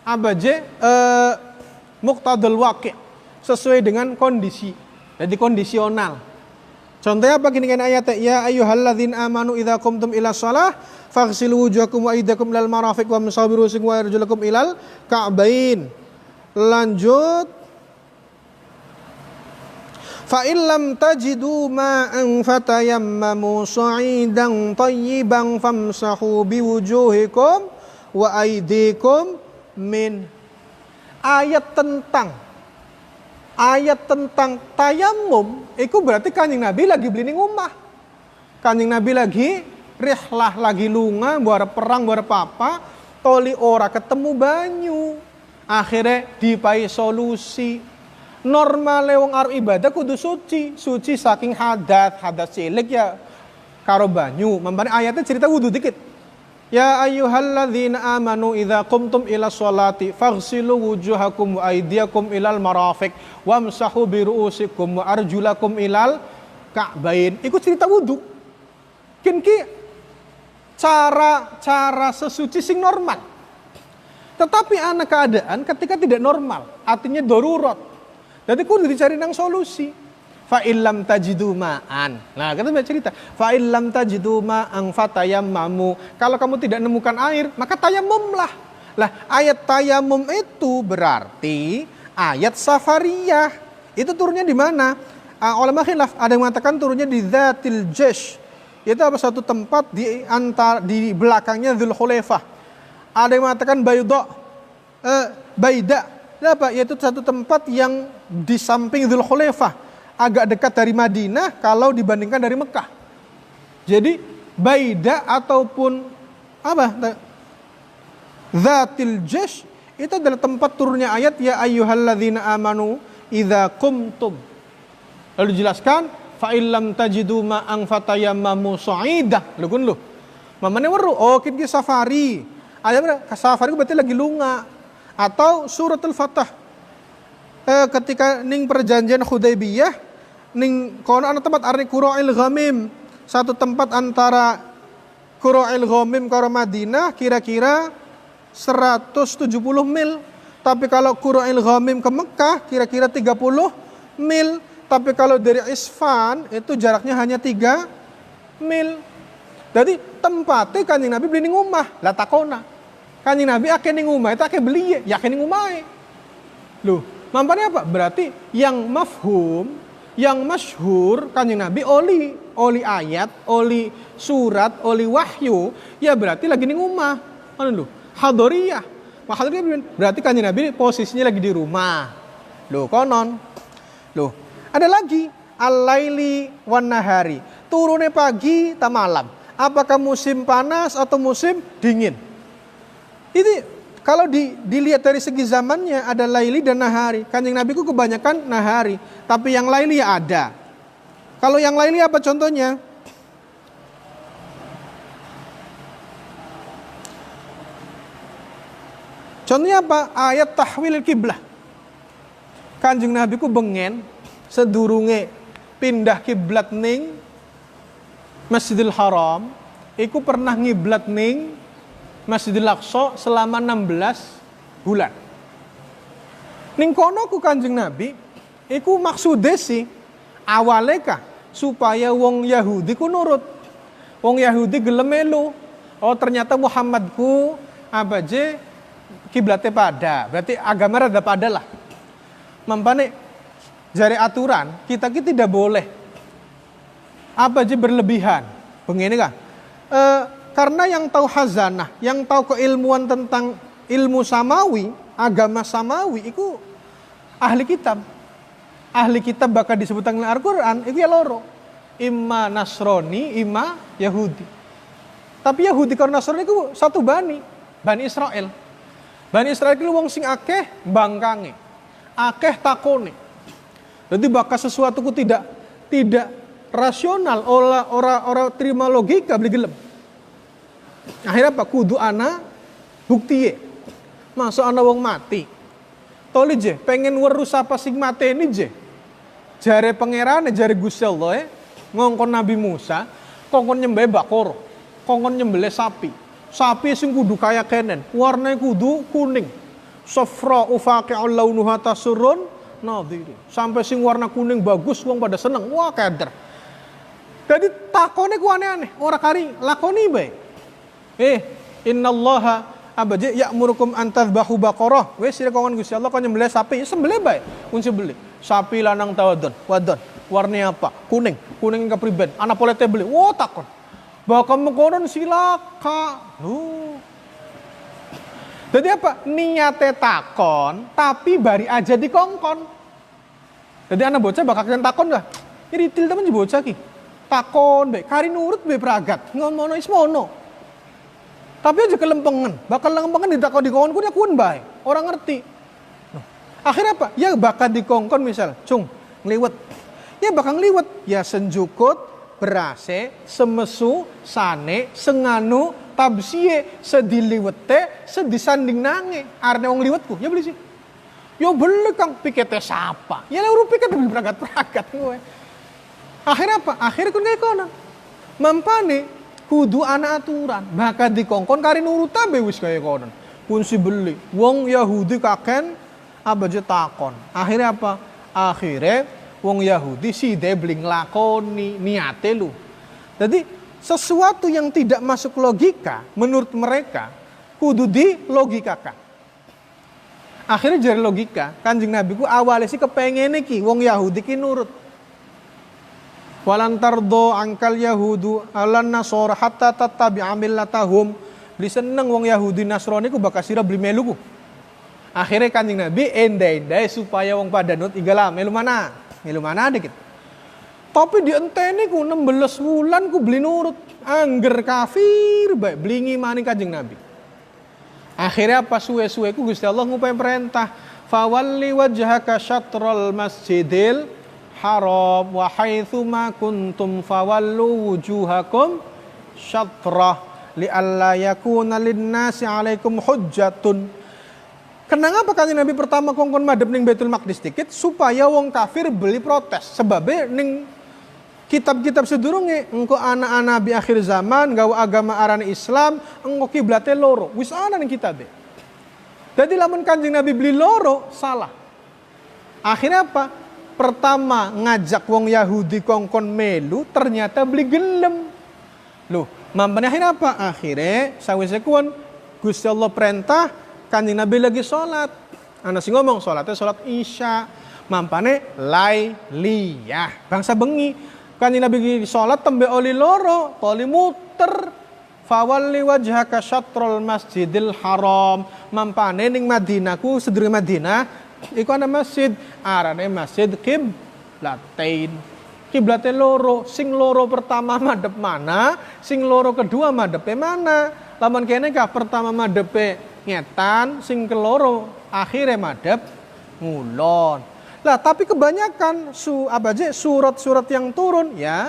Abaje muqtadal waqi', sesuai dengan kondisi. Jadi kondisional. Contohnya apa gini kan ayatnya? Ya ayyuhalladzina amanu idza qumtum ila shalah faghsilu wujuhakum wa aydakum ilal marafiq wamsahu birusikum wa arjulakum ilal ka'bain. Lanjut. Fa illam tajidu ma'an fatayammamu sa'idan tayyiban famsahu biwujuhikum wa aydikum min. Ayat tentang tayammum itu berarti Kanjeng Nabi lagi beli ning omah. Kanjeng Nabi lagi rihlah, lagi lunga, buara perang, buara papa, toli ora ketemu banyu. Akhirnya dipai solusi. Normal wong arep ibadah kudu suci saking hadas cilik ya karo banyu. Mampane ayatnya cerita wudu dikit. Ya ayyuhalladzina amanu idza qumtum ila sholati faghsilu wujuhakum wa aydiyakum ilal marafiq wamsahu biruusikum wa arjulakum ilal ka'bain. Iku cerita wudu. Ki cara sesuci sing normal. Tetapi ana keadaan ketika tidak normal, artinya darurat. Jadi kudu dicari nang solusi. Fa illam tajidu ma'an. Nah, kita baca cerita. Fa illam tajidu ma'an fatayammamu. Kalau kamu tidak menemukan air, maka tayammumlah. Lah, ayat tayammum itu berarti ayat safariyah. Itu turunnya di mana? Ulama khilaf, ada yang mengatakan turunnya di Dzatil Jash. Itu apa satu tempat di belakangnya Dzulkhulaifah. Ada yang mengatakan Baida. Apa? Yaitu satu tempat yang di samping Dzulkhulaifah, agak dekat dari Madinah kalau dibandingkan dari Mekah. Jadi Baida ataupun apa? Dzatil Jash itu adalah tempat turunnya ayat ya ayyuhalladzina amanu idza qumtum. Lalu dijelaskan fa illam tajidu ma'an fatayammamu sa'idah. Lho. Mamane weru kin safari. Ayat safari berarti lagi lunga. Atau surat Al-Fatah ketika ning perjanjian Hudaybiyah ning kono ana tempat arni Qura'il Ghamim, satu tempat antara Qura'il Ghamim karo Madinah kira-kira 170 mil. Tapi kalau Qura'il Ghamim ke Mekah kira-kira 30 mil. Tapi kalau dari Isfan itu jaraknya hanya 3 mil. Jadi tempatnya Kanjeng Nabi beli ning omah. Lah takona Kanjeng Nabi akeh ning omah itu akeh beli ya akeh ning omahe. Loh, mampane apa? Berarti yang mafhum Yang masyhur Kanjeng Nabi oli ayat, oli surat, oli wahyu, ya berarti lagi ning omah. Ngono lho. Hadoriyah. Hadoriyah berarti Kanjeng Nabi posisinya lagi di rumah. Loh, konon. Loh, ada lagi al-laili wan nahari. Turunnya pagi ta malam. Apakah musim panas atau musim dingin? Ini kalau dilihat dari segi zamannya ada laili dan nahari. Kanjeng Nabi ku kebanyakan nahari, tapi yang laili ya ada. Kalau yang laili apa contohnya? Contohnya apa? Ayat tahwil kiblah. Kanjeng Nabi ku bengen sedurunge pindah kiblat ning Masjidil Haram, iku pernah ngiblat ning Masjidil Aqsa selama 16 bulan. Ning kono ku Kanjeng Nabi, iku maksude sih awale kah supaya wong Yahudi ku nurut. Wong Yahudi gelem melu. Oh ternyata Muhammadku apa je kiblatnya pada. Berarti agama rada pada lah. Mampane jari aturan kita tidak boleh apa aja berlebihan. Begini kah? Karena yang tahu hazanah, yang tahu keilmuan tentang ilmu samawi, agama samawi, itu ahli kitab. Ahli kitab bakal disebutkan dalam Al-Quran, itu ya loro. Imma Nasrani, imma Yahudi. Tapi Yahudi karena Nasrani itu satu Bani Israel. Bani Israel itu wong sing akeh bangkange, akeh takone. Jadi bakal sesuatu ku tidak rasional, ora terima logika beli gelem. Akhirnya apa? Kudu ana bukti. Masuk ana wong mati. Toli je, pengen weru sapa sing mateni je. Jare pangerane, jare Gusti Allah ngongkon Nabi Musa, kongkon nyembelih bakoro, kongkon nyembelih sapi. Sapi sing kudu kaya kenen, warnanya kudu kuning. Safra ufaqi'ul launuha tasurrun nadhiri. Sampai sing warna kuning bagus wong pada seneng. Wah, keder. Jadi takone ku aneh-aneh, ora kari lakoni bae. Innallaha abaje ya'murukum an tadhbahu baqarah. Wis sira kongon Gusti Allah kon nyembelih sapi, sembelih bae. Kun sembelih. Sapi lanang wadon. Warnanya apa? Kuning kepriben. Ana polete beli. Wo takon. Bakal mengkonon silaka. Jadi apa? Niate takon, tapi bari aja dikongkon. Jadi anak bocah bakal kalian takon gak? Iritil temen bocah ki. Takon baik, kari nurut baik peragat, ngomono ismono. Tapi aja kelempengan, bakal lempengan ditakon dikongkon ku kun baik, orang ngerti. Akhirnya apa? Ya bakal dikongkon misal, cung ngliwet. Ya bakal ngliwet, ya senjukut, berase, semesu, sane, senganu, tabsiye, sediliwete, sedisanding nange. Arne wong liwetku, ya beli sih. Yo beli kang pikete sapa. Ya lewat piket beli peragat gue. Akhirnya apa? Akhirnya kun kayak konon. Mampane kudu ana aturan. Maka dikongkon kari nurut abe wis kayak konon. Kun si beli. Wong Yahudi kaken abaje takon. Akhirnya apa? Akhirnya wong Yahudi si de beli nglakoni niate lu. Jadi sesuatu yang tidak masuk logika menurut mereka kudu dilogikakan. Akhirnya jari logika, Kanjeng Nabi ku awalnya sih kepengen ki wong Yahudi ki nurut. Walan tardo angkal Yahudu alan nasor hatta tattabi'a millatahum. Beli seneng wong Yahudi Nasrani ku bakal sira beli melu ku. Akhirnya Kanjeng Nabi endai-endai supaya wong pada nut igala melu mana dikit. Tapi di enteni ku 16 bulan ku beli nurut. Angger kafir baik beli ngimani Kanjeng Nabi. Akhirnya pas suwe-suwe ku Gusti Allah ngupai perintah. Fawalli wajhaka syatrul masjidil haram wa haitsu ma kuntum fawallu wujuhakum syatrah li'alla yakuna lin-nasi 'alaikum hujjatun. Kenapa Kanjeng Nabi pertama kongkon madhep ning Baitul Maqdis dikit supaya wong kafir beli protes. Sebabnya ning kitab-kitab sedurunge engko anak-anak nabi akhir zaman gawa agama aran Islam engko kiblate loro. Wis ana ning kitabe. Jadi lamun Kanjeng Nabi beli loro salah. Akhirnya apa? Pertama ngajak wong Yahudi kongkon melu ternyata beli gelem. Loh, mampane akhirnya apa? Akhirnya sawise kuon Gusti Allah perintah Kanjeng Nabi lagi sholat. Ana sing ngomong sholatnya sholat Isya. mampane lailiyah bangsa bengi. Kanjeng Nabi salat tembe oli loro, toli muter. Fawalli wajhaka syatrul masjidil haram. Mampane ning Madinah ku sedurunge Madinah iku ana masjid arane Masjid Qiblatain. Kiblate loro, sing loro pertama madhep mana, sing loro kedua madhepe mana. Lamun kene kah pertama madhepe ngetan, sing keloro akhire madhep ngulon. Lah tapi kebanyakan surat-surat yang turun ya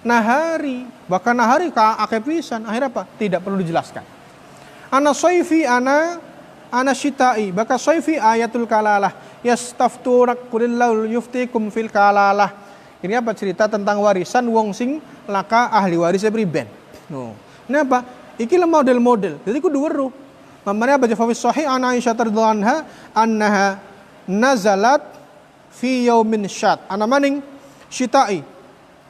nahari, bahkan nahari akeh pisan. Akhirnya apa? Tidak perlu dijelaskan. Ana soifi ana syitai, baka soifi ayatul kalalah yastafturak kulillahu yuftikum fil kalalah. Ini apa cerita tentang warisan wong sing laka ahli warisnya priben. No. Ini apa? Iki model-model. Jadi kudu weruh. Mamane apa jafawis sahih ana Aisyah radhiyallahu anha annaha nazalat fi yaumin syat. Ana maning syitai.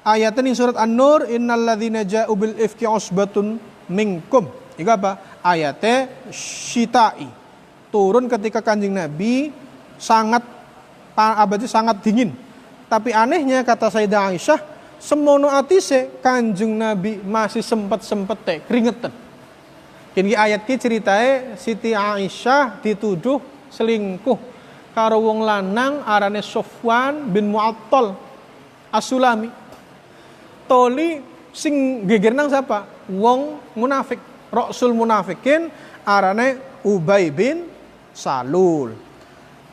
Ayat ini surat An-Nur innalladzina ja'u bil ifki usbatun minkum. Iku apa? Ayate syitai. Turun ketika Kanjeng Nabi sangat dingin. Tapi anehnya kata Sayyidah Aisyah, semono atise Kanjeng Nabi masih sempet keringetan. Kini ayat ki ceritae Siti Aisyah dituduh selingkuh karo wong lanang arane Sofwan bin Mu'attal As-Sulami. Toli sing geger nang sapa? Wong munafik, Rasul munafikin arane Ubay bin Salul.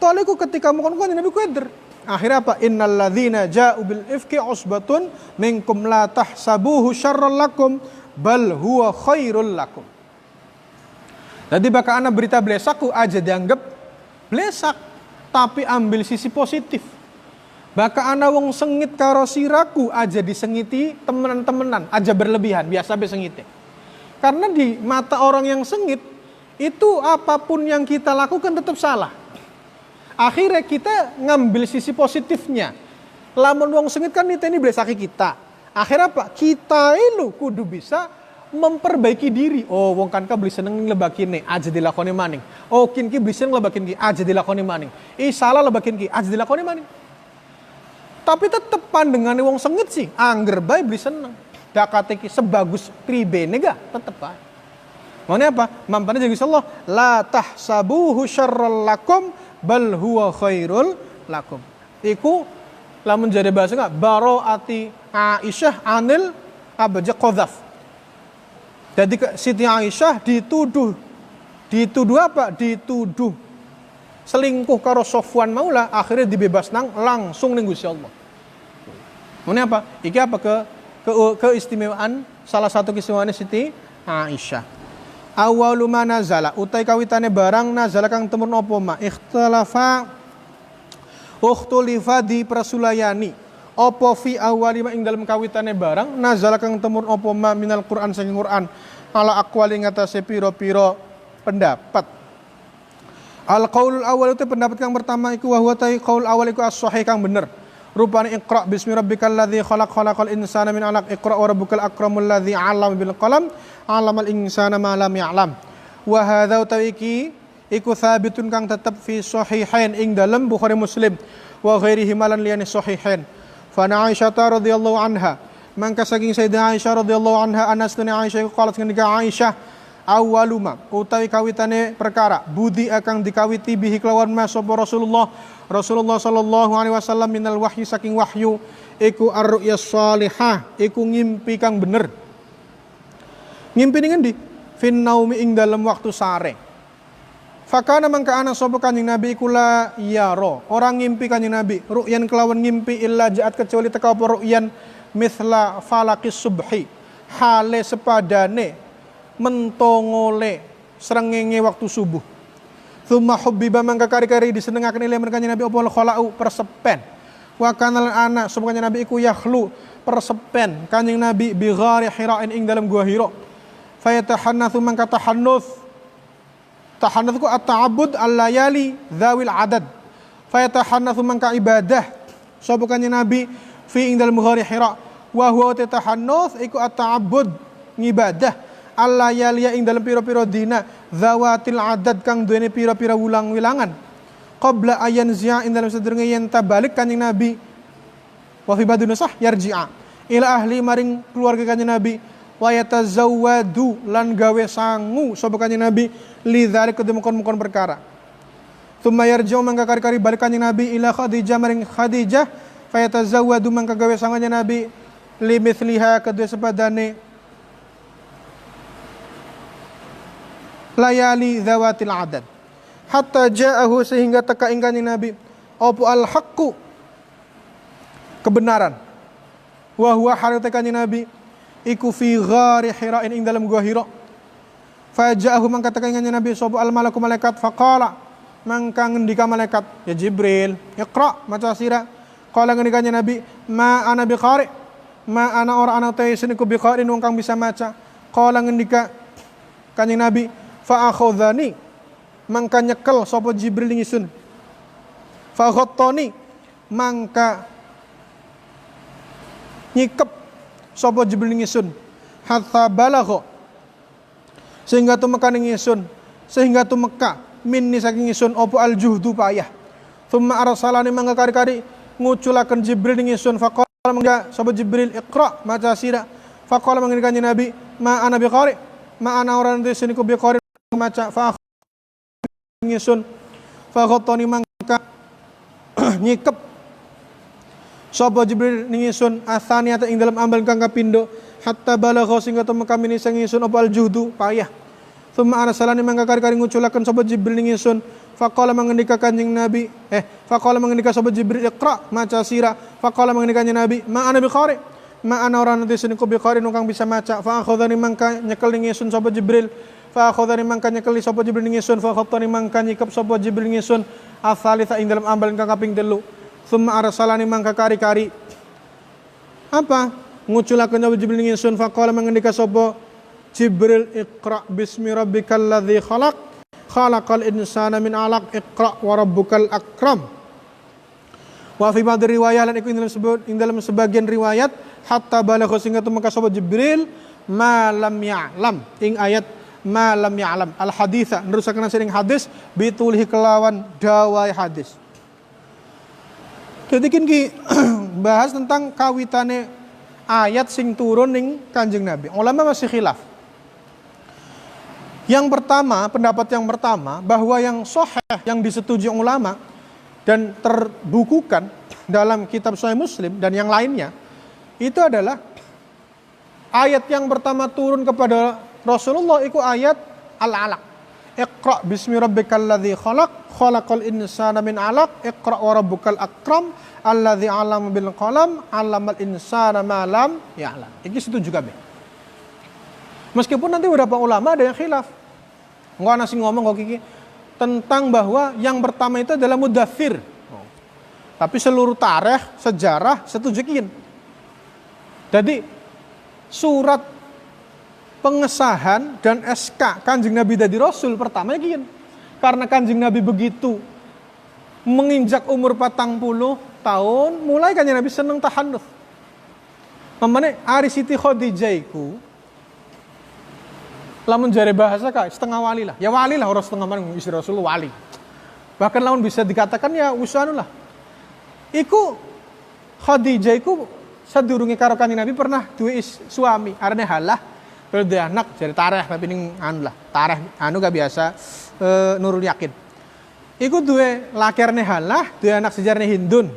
Toli ku ketika mukon Kanjeng Nabi kueder. Akhirnya apa? Innalladzina ja'u bil ifki usbatun minkum la tahsabuhu syarran lakum bal huwa khairul lakum. Jadi baka ana berita blesaku aja dianggap blesak, tapi ambil sisi positif. Baka ana wong sengit karo siraku aja disengiti temenan-temenan, aja berlebihan, biasa be sengite. Karena di mata orang yang sengit itu apapun yang kita lakukan tetap salah. Akhirnya kita ngambil sisi positifnya. Lamun wong sengit kan ini blesaki kita. Akhirnya apa? Kita itu kudu bisa memperbaiki diri. Oh, wong kan ka beli seneng lebakine aja dilakoni maning. Oh, kin ki beli seneng lebakin ki aja dilakoni maning. Salah lebakin ki aja dilakoni maning. Tapi tetep pandengane wong sengit sih, angger bae beli seneng. Dakate ki sebagus pribene ga tetep bae. Maksudnya apa? Mampane jadi Allah, la tahsabuhu syarral lakum bal huwa khairul lakum. Iku lamun jadi bahasa enggak baroati Aisyah anil abaja qadzaf. Jadi Siti Aisyah dituduh apa? Dituduh selingkuh karo Sofwan Maula, akhirnya dibebas langsung ning Gusti Allah. Maksudnya apa? Iki apa keistimewaan salah satu keistimewaan Siti Aisyah. Awalu ma nazala utai kawitane barang nazala kang temurun apa ma ukhtulifa di prasulayani apa fi awali ma ing dalem kawitane barang nazala kang temurun apa ma minal Quran saking Quran ala aqwali ngatasé pira-pira pendapat. Al qaulul awal itu pendapat kang pertama iku wa huwa ta qaul awal iku as-sahih kang bener. Rupane iqra bismi rabbikal ladzi khalaqal insana min 'alaq iqra wa rabbukal akramul ladzi 'allama bil qalam 'allamal insana ma lam ya'lam. Wa hadza tawiki iku thabitun kang tetep fi sahihain ing dalem Bukhari Muslim wa ghairihi malan liyane sahihain. Fa Aisyah radhiyallahu anha mangka saking Sayyidah Aisyah radhiyallahu anha anasna Aisyah qalat ngendika Aisyah awaluma utawi kawitane perkara budi akang dikawiti bihi kelawan mas sapa Rasulullah sallallahu alaihi wasallam minal wahyu saking wahyu iku ar-ru'yas shalihah iku ngimpi kang bener. Ngimpi ning endi? Fin naumi ing dalem waktu sare. Fakana mangka ana sapa Kanjeng Nabi iku la yaro. Orang ngimpi Kanjeng Nabi ru'yan kelawan ngimpi illa jaat kecuali teka apa ru'yan mithla falaqis subhi. Hale sepadane mentongole srengenge waktu subuh. Tsumma hubbiba mangka kari-kari disenengaken ile Kanjeng Nabi apa khalau persepen. Wa kana ana sapa Kanjeng Nabi iku yakhlu persepen Kanjeng Nabi bi ghari Hira'in ing dalam gua Hira. Fa yatahannatsu mangka tahannus ku at-ta'abbud al-layali dzawil adad. Fa yatahannatsu mangka ibadah sapa Kanjeng Nabi fi ing dalam ghari Hira. Wa huwa tatahannus iku at-ta'abbud ngibadah al-layali ing dalam pira-pira dina zawatil adad kang duweni pira-pira wulang-wilangan. qabla ayan zi'a ing dalam sedurunge yen tabalik kanjeng Nabi wa fi badun sah yarji'a ila ahli maring keluarga kanjeng Nabi wa yatazawwadu lan gawe sangu sapa kanjeng Nabi lidzalik kedemukon-mukon perkara. Tsumma yarji'u mangka kari-kari balik kanjeng Nabi ila Khadijah maring Khadijah fa yatazawwadu mangka gawe sangu kanjeng Nabi limithliha kedua sepadane layali dzawatil adad hatta ja'ahu sehingga teka ing kanjeng Nabi apa al haqqu kebenaran wa huwa harita kanjeng Nabi iku fi ghari Hira ing dalam gua Hira fa ja'ahu mangka teka ing kanjeng Nabi sapa al malaku malaikat faqala mangka ngendika malaikat ya Jibril iqra maca sira qala ngendika kanjeng Nabi ma ana biqari ma ana ora ana ta seniku biqari wong kang bisa maca qala ngendika kanjeng Nabi fa akhadhani mangka nyekel sapa Jibril ing ingsun fa ghattani mangka nyikep sapa Jibril ing ingsun hatta balagha sehingga tumeka ing ingsun sehingga tumeka minni saking ingsun apa al juhdu payah thumma arsalani mangka kari-kari nguculaken Jibril ing ingsun faqala mangka sapa Jibril iqra maca sira faqala mangka kanjeng Nabi ma ana biqari ma ana ora ndese niku biqari maca fa ingsun fa ghattani mangka nyikep sapa Jibril ning ingsun asaniyata ing dalam ambal kang kapindo hatta balagha sehingga tumeka minni saking ingsun apa al juhdu payah. Tsumma arsalani mangka kari-kari nguculaken sapa Jibril ing ingsun faqala mangendika kanjeng Nabi faqala mangendika sapa Jibril iqra maca sira faqala mangendika kanjeng Nabi ma ana biqari ma ana ora nanti seniku biqari kang bisa maca fa akhadhani mangka nyekel ing ingsun sapa Jibril fa akhadhani mangka nyekel sapa Jibril ing ingsun fa khattani mangka nyikep sapa Jibril ing ingsun asalisa ing dalam ambal kang kaping 3. Tsumma arsalani mangka kari-kari apa nguculaken sapa Jibril ing ingsun faqala mangendika sapa Jibril iqra bismi rabbikal ladzi khalaq khalaqal insana min 'alaq iqra wa rabbukal akram. Wa fi ba'd riwayat lan iku ing dalam sebagian riwayat hatta balagha sehingga tumeka sapa Jibril ma lam ya'lam ing ayat ma lam ya'lam al haditsa nerusaken sering hadis bitulhi kelawan dawai hadis. Jadi ki bahas tentang kawitane ayat sing turun ning Kanjeng Nabi. Ulama masih khilaf. Yang pertama, pendapat yang pertama bahwa yang sahih yang disetujui ulama dan terbukukan dalam kitab Sahih Muslim dan yang lainnya itu adalah ayat yang pertama turun kepada Rasulullah itu ayat Al-Alaq. Iqra bismi rabbikal ladzi khalaq khalaqal insana min 'alaq iqra wa rabbukal akram alladzi 'allama bil qalam 'allamal insana ma lam ya'lam. Iki setuju kabeh. Meskipun nanti beberapa ulama ada yang khilaf. Enggak ana sing ngomong kok iki tentang bahwa yang pertama itu adalah mudaththir. Tapi seluruh tarikh, sejarah setuju kian. Jadi surat pengesahan dan SK Kanjeng Nabi dadi Rasul pertama kian. Karena Kanjeng Nabi begitu menginjak umur 40 tahun, mulai Kanjeng Nabi seneng tahannus. Mamane Ari Siti Khadijah iku lamun jare bahasa kak setengah wali lah. Ya wali lah orang setengah man istri Rasul wali. Bahkan lamun bisa dikatakan ya usanu lah. Iku Khadijah iku sadurunge karo Kanjeng Nabi pernah duwe suami arane Halah. Terus dia anak jare tareh tapi ning anu lah. Tareh anu gak biasa Nurul Yakin. Iku duwe laki arane Halah, duwe anak sejarane Hindun.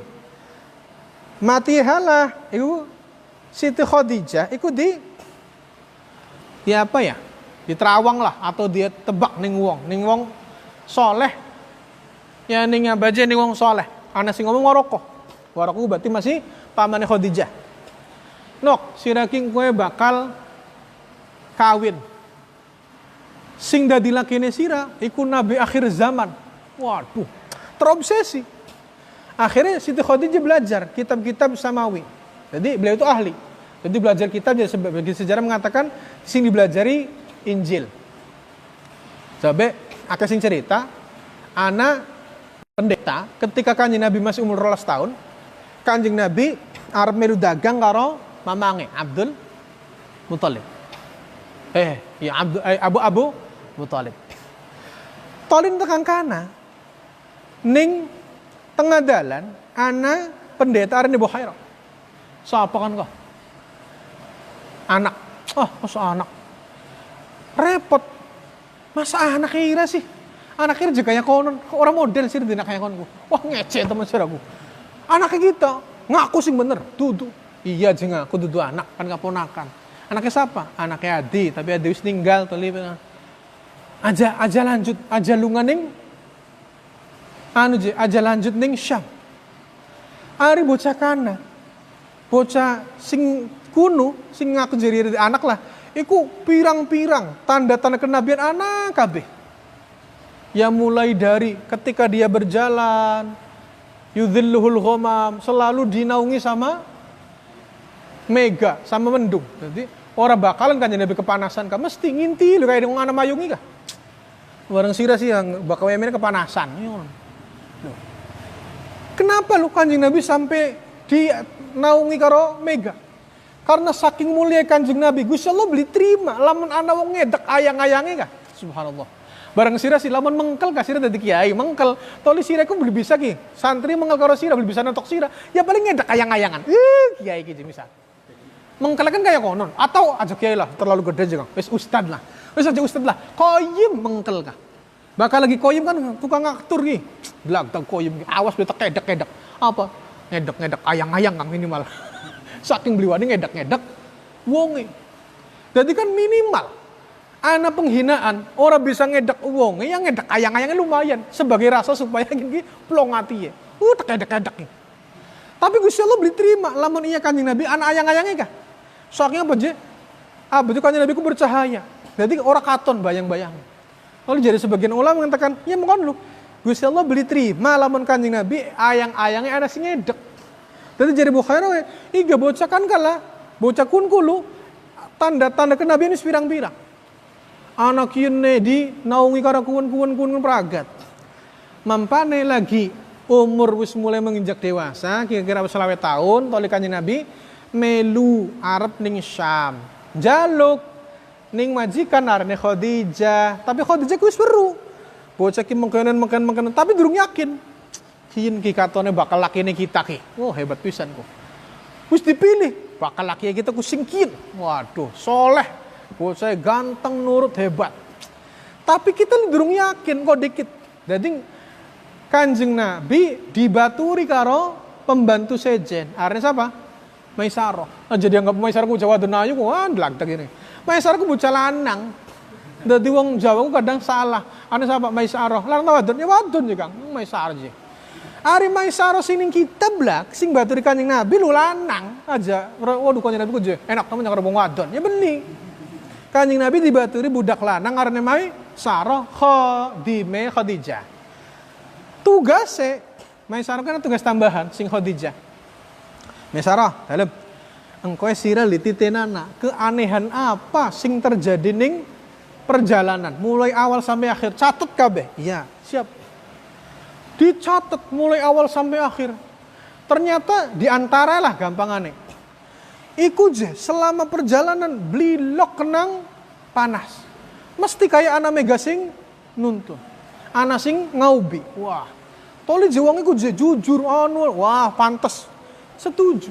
Mati Halah iku Siti Khadijah iku di apa ya? Diterawang lah atau dia tebak ning wong soleh ya ning abaje ning wong soleh ana sing ngomong Waraqah berarti masih pamane Khadijah nok siraking kowe bakal kawin sing dadi lakine sira iku nabi akhir zaman. Waduh terobsesi. Akhirnya Siti Khadijah belajar kitab-kitab samawi, jadi beliau itu ahli, jadi belajar kitab. Jadi sebagian sejarah mengatakan sing dibelajari Injil. Sampai akeh sing cerita anak pendeta ketika Kanjeng Nabi masih umur 12 tahun, Kanjeng Nabi arep melu dagang karo mamange Abdul Muthalib. Abu Muthalib. Tolin tekan kana. ning tengah dalan ana pendeta arene Buhairah. Siapa kan kok? Anak. Masa anak. Repot. Masa anak kira sih? Anak kira juga kayak konon. Orang model sih dina kayak konon. Wah ngece teman saudaraku. Anaknya kita ngaku sing bener. Dudu. Iya jeung aku dudu anak kan kaponakan. Anaknya siapa? Anaknya Adi, tapi Adi wis tinggal toli. Aja lanjut, aja lunga ning aja lanjut ning Syam. Ari bocah kana. Bocah sing kuno, sing ngaku jadi anak lah. Iku pirang-pirang tanda-tanda kenabian anak kabeh. Ya mulai dari ketika dia berjalan, yudhilluhul ghamam, selalu dinaungi sama mega, sama mendung. Jadi orang bakalan kan jadi kepanasan kah, mesti nginti lu kayak dengan anak mayungi kah. Barang sira sih yang bakal yemen kepanasan. Kenapa lu Kanjeng Nabi sampai dinaungi karo mega? Karena saking mulia Kanjeng Nabi, Gusti Allah beli terima lamun ana wong ngedek ayang-ayange kah? Subhanallah. Barang sira sih lamun mengkel ka sira dadi kiai, mengkel. Toli sira ku beli bisa ki. Santri mengkel karo sira beli bisa nontok sira. Ya paling ngedek ayang-ayangan. Kiai ki misal. Mengkel kan kayak konon atau aja kiai lah, terlalu gede juga. Wis ustad lah. Wis aja ustad lah. Koyim mengkel kah? Bakal lagi koyim kan tukang ngatur ki. Blagdag koyim ki. Awas beli kedek-kedek. Apa? Ngedek-ngedek ayang-ayang kan minimal. Saking beliwani ngedek-ngedek wonge. Jadi kan minimal ana penghinaan, orang bisa ngedek wonge, yang ngedek ayang-ayangnya lumayan sebagai rasa supaya gini plong hati ya. Kedek-kedek. Tapi Gusti Allah beli terima lamun iya Kanjeng Nabi ana ayang-ayangnya kah? Soalnya apa je? Betul Kanjeng Nabi ku bercahaya. Jadi orang katon bayang-bayang. Lalu jadi sebagian ulama mengatakan, ya mongkon lu. Gusti Allah beli terima lamun Kanjeng Nabi ayang-ayangnya ana sing ngedek. Jadi jadi Bukhari, iga bocah kan kalah, bocah kun kulu, tanda-tanda kenabian ini pirang-pirang. Anak yune di naungi karo kuwen peragat. Mampane lagi umur wis mulai menginjak dewasa, kira-kira 20 tahun, toli Kanjeng Nabi melu arep ning Syam. Jaluk ning majikan arene Khadijah, tapi Khadijah wis weru. Bocah ki mengkenen, tapi durung yakin. Kian ki katone bakal lakine kita ki. Oh hebat pisan kok. Wis dipilih, bakal laki kita ku singkin. Waduh, soleh. Bocah ganteng, nurut, hebat. Tapi kita durung yakin kok dikit. Jadi Kanjeng Nabi dibaturi karo pembantu sejen. Arene siapa? Maisarah. Jadi anggap Maisarah ku Jawa Denayu ku lagdak ini. Maisarah ku bocah lanang. Dadi wong Jawa ku kadang salah. Arene siapa? Maisarah. Lanang wadon ya wadon ya Kang. Maisarah je. Ari Maisarah sing kitab lah, sing baturi Kanjeng Nabi lu lanang aja. Waduh Kanjeng Nabi ku je enak temen karo wong wadon. Ya bening. Kanjeng Nabi dibaturi budak lanang arane Maisarah Khadijah. Tugase Maisarah kan tugas tambahan sing Khadijah. Maisarah, dalem engko sira lititenana, keanehan apa sing terjadi ning perjalanan mulai awal sampai akhir, catet kabeh. Iya, siap. Dicatat mulai awal sampai akhir. Ternyata diantaralah gampangane. Iku je selama perjalanan blilok kenang panas. Mesti kayak anak mega sing nuntun. Anak sing ngaubi. Wah. Toli jiwang iku je jujur wah pantes. Setuju.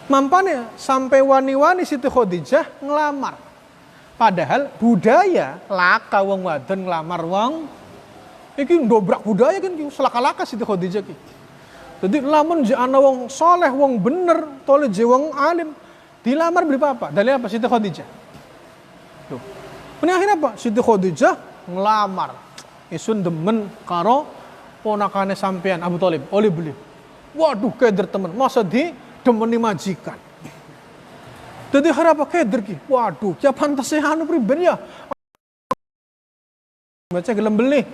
Mampane sampai wani-wani Siti Khadijah ngelamar. Padahal budaya laka wong wadon ngelamar wong iki dobrak budaya kan selaka-laka Siti Khadijah ki. Jadi lamun je ana wong soleh, wong bener, tole je wong alim, dilamar beli apa? Dalil apa Siti Khadijah? Tuh. Ini akhirnya apa? Siti Khadijah ngelamar. Isun demen karo ponakane sampean Abu Thalib, oleh beli. Waduh, keder temen, masa di demeni majikan. Jadi akhirnya apa? Keder ki. Waduh, ya pantasnya anu priben ya. Baca gelem beli.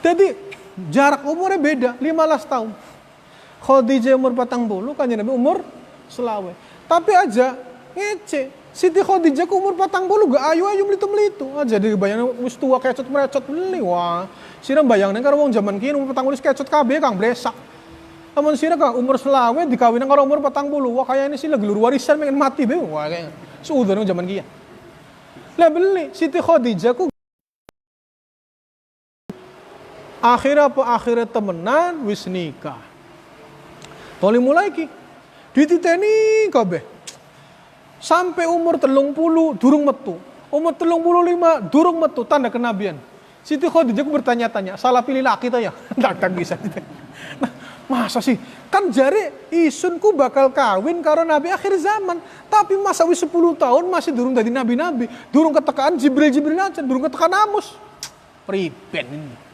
Jadi jarak umurnya beda, 15 tahun. Khadijah umur 40, Kanjeng Nabi umur selawe. Tapi aja ngece, Siti Khadijah umur 40 gak ayu-ayu melitu-melitu. Aja dibayangin wis tua kecot-merecot beli. Wah, sira bayangin karo wong zaman kini umur 40 kecot kabeh Kang bresak. Amun sira Kang umur selawe dikawin karo umur 40. Wah kayak ini sih lagi lur warisan pengen mati be. Wah kayak suudon zaman kia. Lah beli Siti Khadijah ku Akhirnya apa? Akhirnya temenan wis nikah. Toli mulai ki. Dititeni kabeh. Sampai umur 30 durung metu. Umur 35 durung metu tanda kenabian. Siti Khadijah bertanya-tanya, salah pilih laki ta ya? Tak bisa. Nah, masa sih? Kan jare isunku bakal kawin karo nabi akhir zaman. Tapi masa wis 10 tahun masih durung dadi nabi-nabi. Durung ketekaan Jibril aja, durung ketekaan Amos. Priben ini.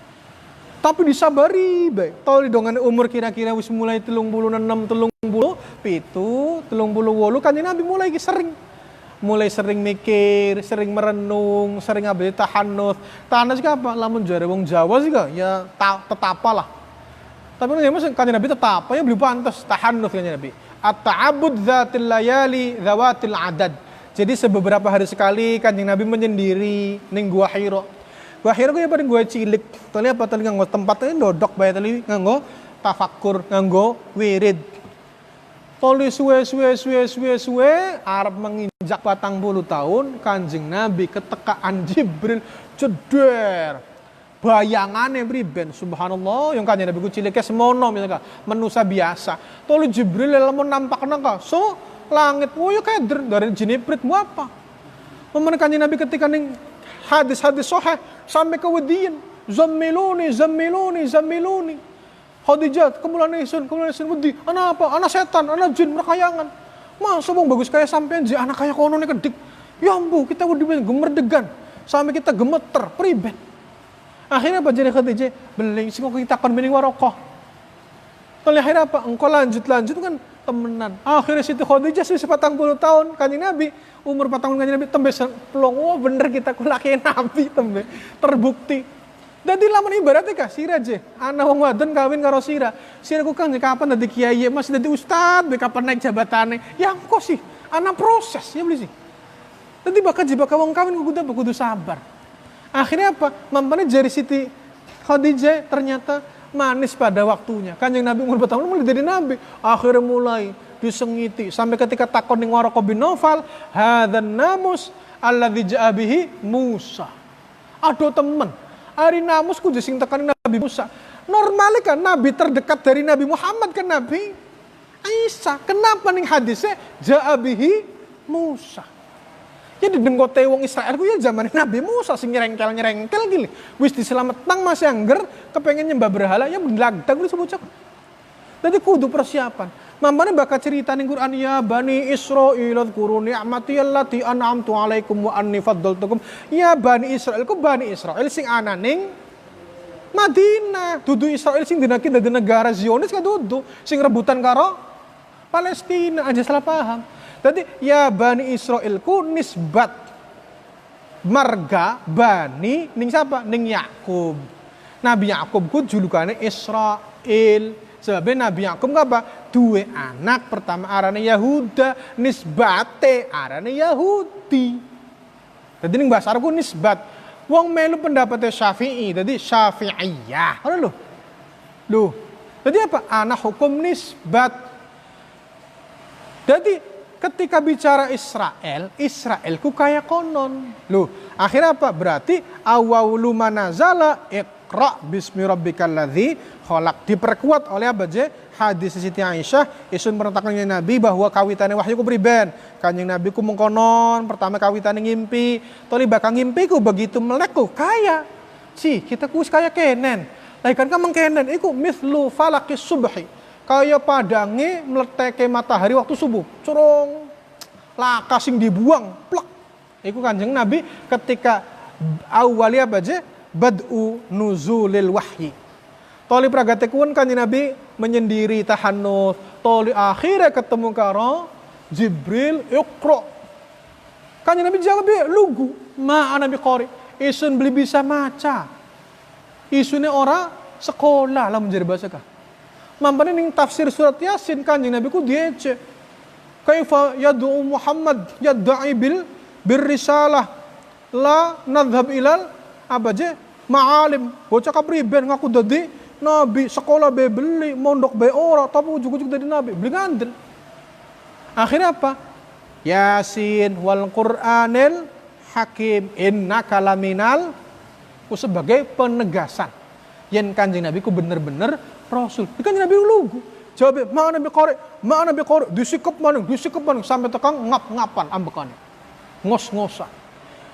Tapi disabari baik. Tau dongan umur kira-kira wis mulai 36, 37, 38 kan Nabi mulai sering mikir, sering merenung, sering abdi tahannuts. Tahannuts apa? Lamun jare wong Jawa sih ya tetapa lah. Tapi kan Nabi tetapa ya beli pantas tahannuts kan Nabi. At-ta'abbud dzatil layali dzawatil adad. Jadi sebeberapa hari sekali Kanjeng Nabi menyendiri ning Gua Hira. Gua Hira ku ya paling gua cilik. Tali apa tali nganggo tempatnya dodok bae tali nganggo tafakkur, nganggo wirid. Tali suwe arep menginjak 40 tahun Kanjeng Nabi ketekaan Jibril ceder. Bayangane priben subhanallah yang Kanjeng Nabi ku cilike semono misalkan manusia biasa. Tali Jibril lamun nampakna ka so langit yo keder dari jiniprit mu apa. Momen Kanjeng Nabi ketika ning hadis-hadis sahih sampai ke wedian zammiluni Khadijah kemulan isun wedi anak apa anak setan anak jin merkayangan masa bang bagus kayak sampean ji anak kayak kono nih kedik ya ambu kita wedi gemerdegan sampai kita gemeter priben akhirnya apa jadi Khadijah beling sing kita kon bening Warokoh akhirnya apa engkau lanjut kan temenan akhirnya Siti Khadijah sih 40 tahun Kanjeng Nabi umur 4 tahun Kanjeng Nabi tembe pelong bener kita kulake Nabi tembe terbukti. Dadi lamun ibaratnya kah sira je anak wong wadon kawin karo sira. Sira ku kang kapan dadi kiai masih dadi ustad be kapan naik jabatane. Ya engko sih anak proses ya beli sih. Dadi bakal wong kawin kudu sabar. Akhirnya apa? Mampane jari Siti Khadijah ternyata manis pada waktunya. Kanjeng Nabi umur 4 tahun mulai jadi nabi. Akhirnya mulai disengiti sampai ketika takon ning Waraqah bin Naufal, hadzan namus alladzi ja'a bihi Musa. Aduh temen, ari namus ku sing tekani Nabi Musa. Normalnya kan nabi terdekat dari Nabi Muhammad kan Nabi Isa. Kenapa ning hadisnya ja'a bihi Musa? Jadi dengkote wong Israel ku ya zaman Nabi Musa sing nyerengkel gini. Wis diselametang masih angger kepengen nyembah berhala ya blagdag wis bocah. Jadi kudu persiapan. Mamane bakal cerita ning Quran ya Bani Israil dzkuru ni'mati allati an'amtu 'alaikum wa anni faddaltukum. Ya Bani Israil ku Bani Israil sing ana ning Madinah. Dudu Israil sing dinaki dadi negara Zionis ka dudu sing rebutan karo Palestina aja salah paham. Jadi ya Bani Israil ku nisbat marga Bani ning siapa? Ning Yakub. Nabi Yakub ku julukane Israil. Sebabnya Nabi Yakub apa? Dua anak pertama arane Yahuda, nisbate arane Yahudi. Jadi ning bahasa Arab ku nisbat. Wong melu pendapatnya Syafi'i, jadi Syafi'iyah. Ono lho. Jadi apa? Anak hukum nisbat. Jadi ketika bicara Israel ku kayak konon. Loh, akhirnya apa? Berarti awwalu manazala iqra bismi rabbikal ladzi khalaq. Diperkuat oleh apa je? Hadis Siti Aisyah isun merentaknya Nabi bahwa kawitane wahyu ku priben. Kanjeng Nabi ku mengkonon pertama kawitane ngimpi. Toli bakal ngimpi ku begitu melek ku kaya. Kita ku kaya kenen. Lah kan kamang kenen iku mithlu falaqis subhi. Kaya padange mleteke matahari waktu subuh. Corong laka sing dibuang plek. Iku Kanjeng Nabi ketika awali apa je? Bad'u nuzulil wahyi. Toli pragate kuwen Kanjeng Nabi menyendiri tahannuts. Toli akhirnya ketemu karo Jibril Iqra. Kanjeng Nabi jawab ya lugu. Ma ana biqari. Isun beli bisa maca. Isune ora sekolah lah menjadi bahasa kah. Mampane ning tafsir surat Yasin Kanjeng Nabi ku diece. Kaifa yad'u Muhammad yad'i bil risalah la nadhhab ilal abaje ma'alim. Bocah kapriben ngaku dadi nabi, sekolah be beli, mondok be ora, tapi ujug-ujug dadi nabi. Beli ngandel. Akhirnya apa? Yasin wal Qur'anil Hakim innaka laminal sebagai penegasan. yen Kanjeng Nabi ku bener-bener rasul. Kanjeng Nabi lugu. Jawab, "Mana Nabi qori? Mana Nabi qori?" Disikep manung sampai tekan ngap-ngapan ambekane. Ngos-ngosan.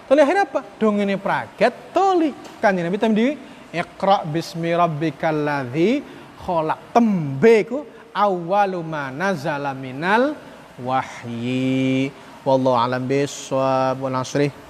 Tali akhirnya apa? Dongene praget toli. Kanjeng Nabi temdi Iqra bismi rabbikal ladzi khalaq. Tembe ku awwalu ma nazala minal wahyi. Wallahu a'lam bissawab. Wal 'asri.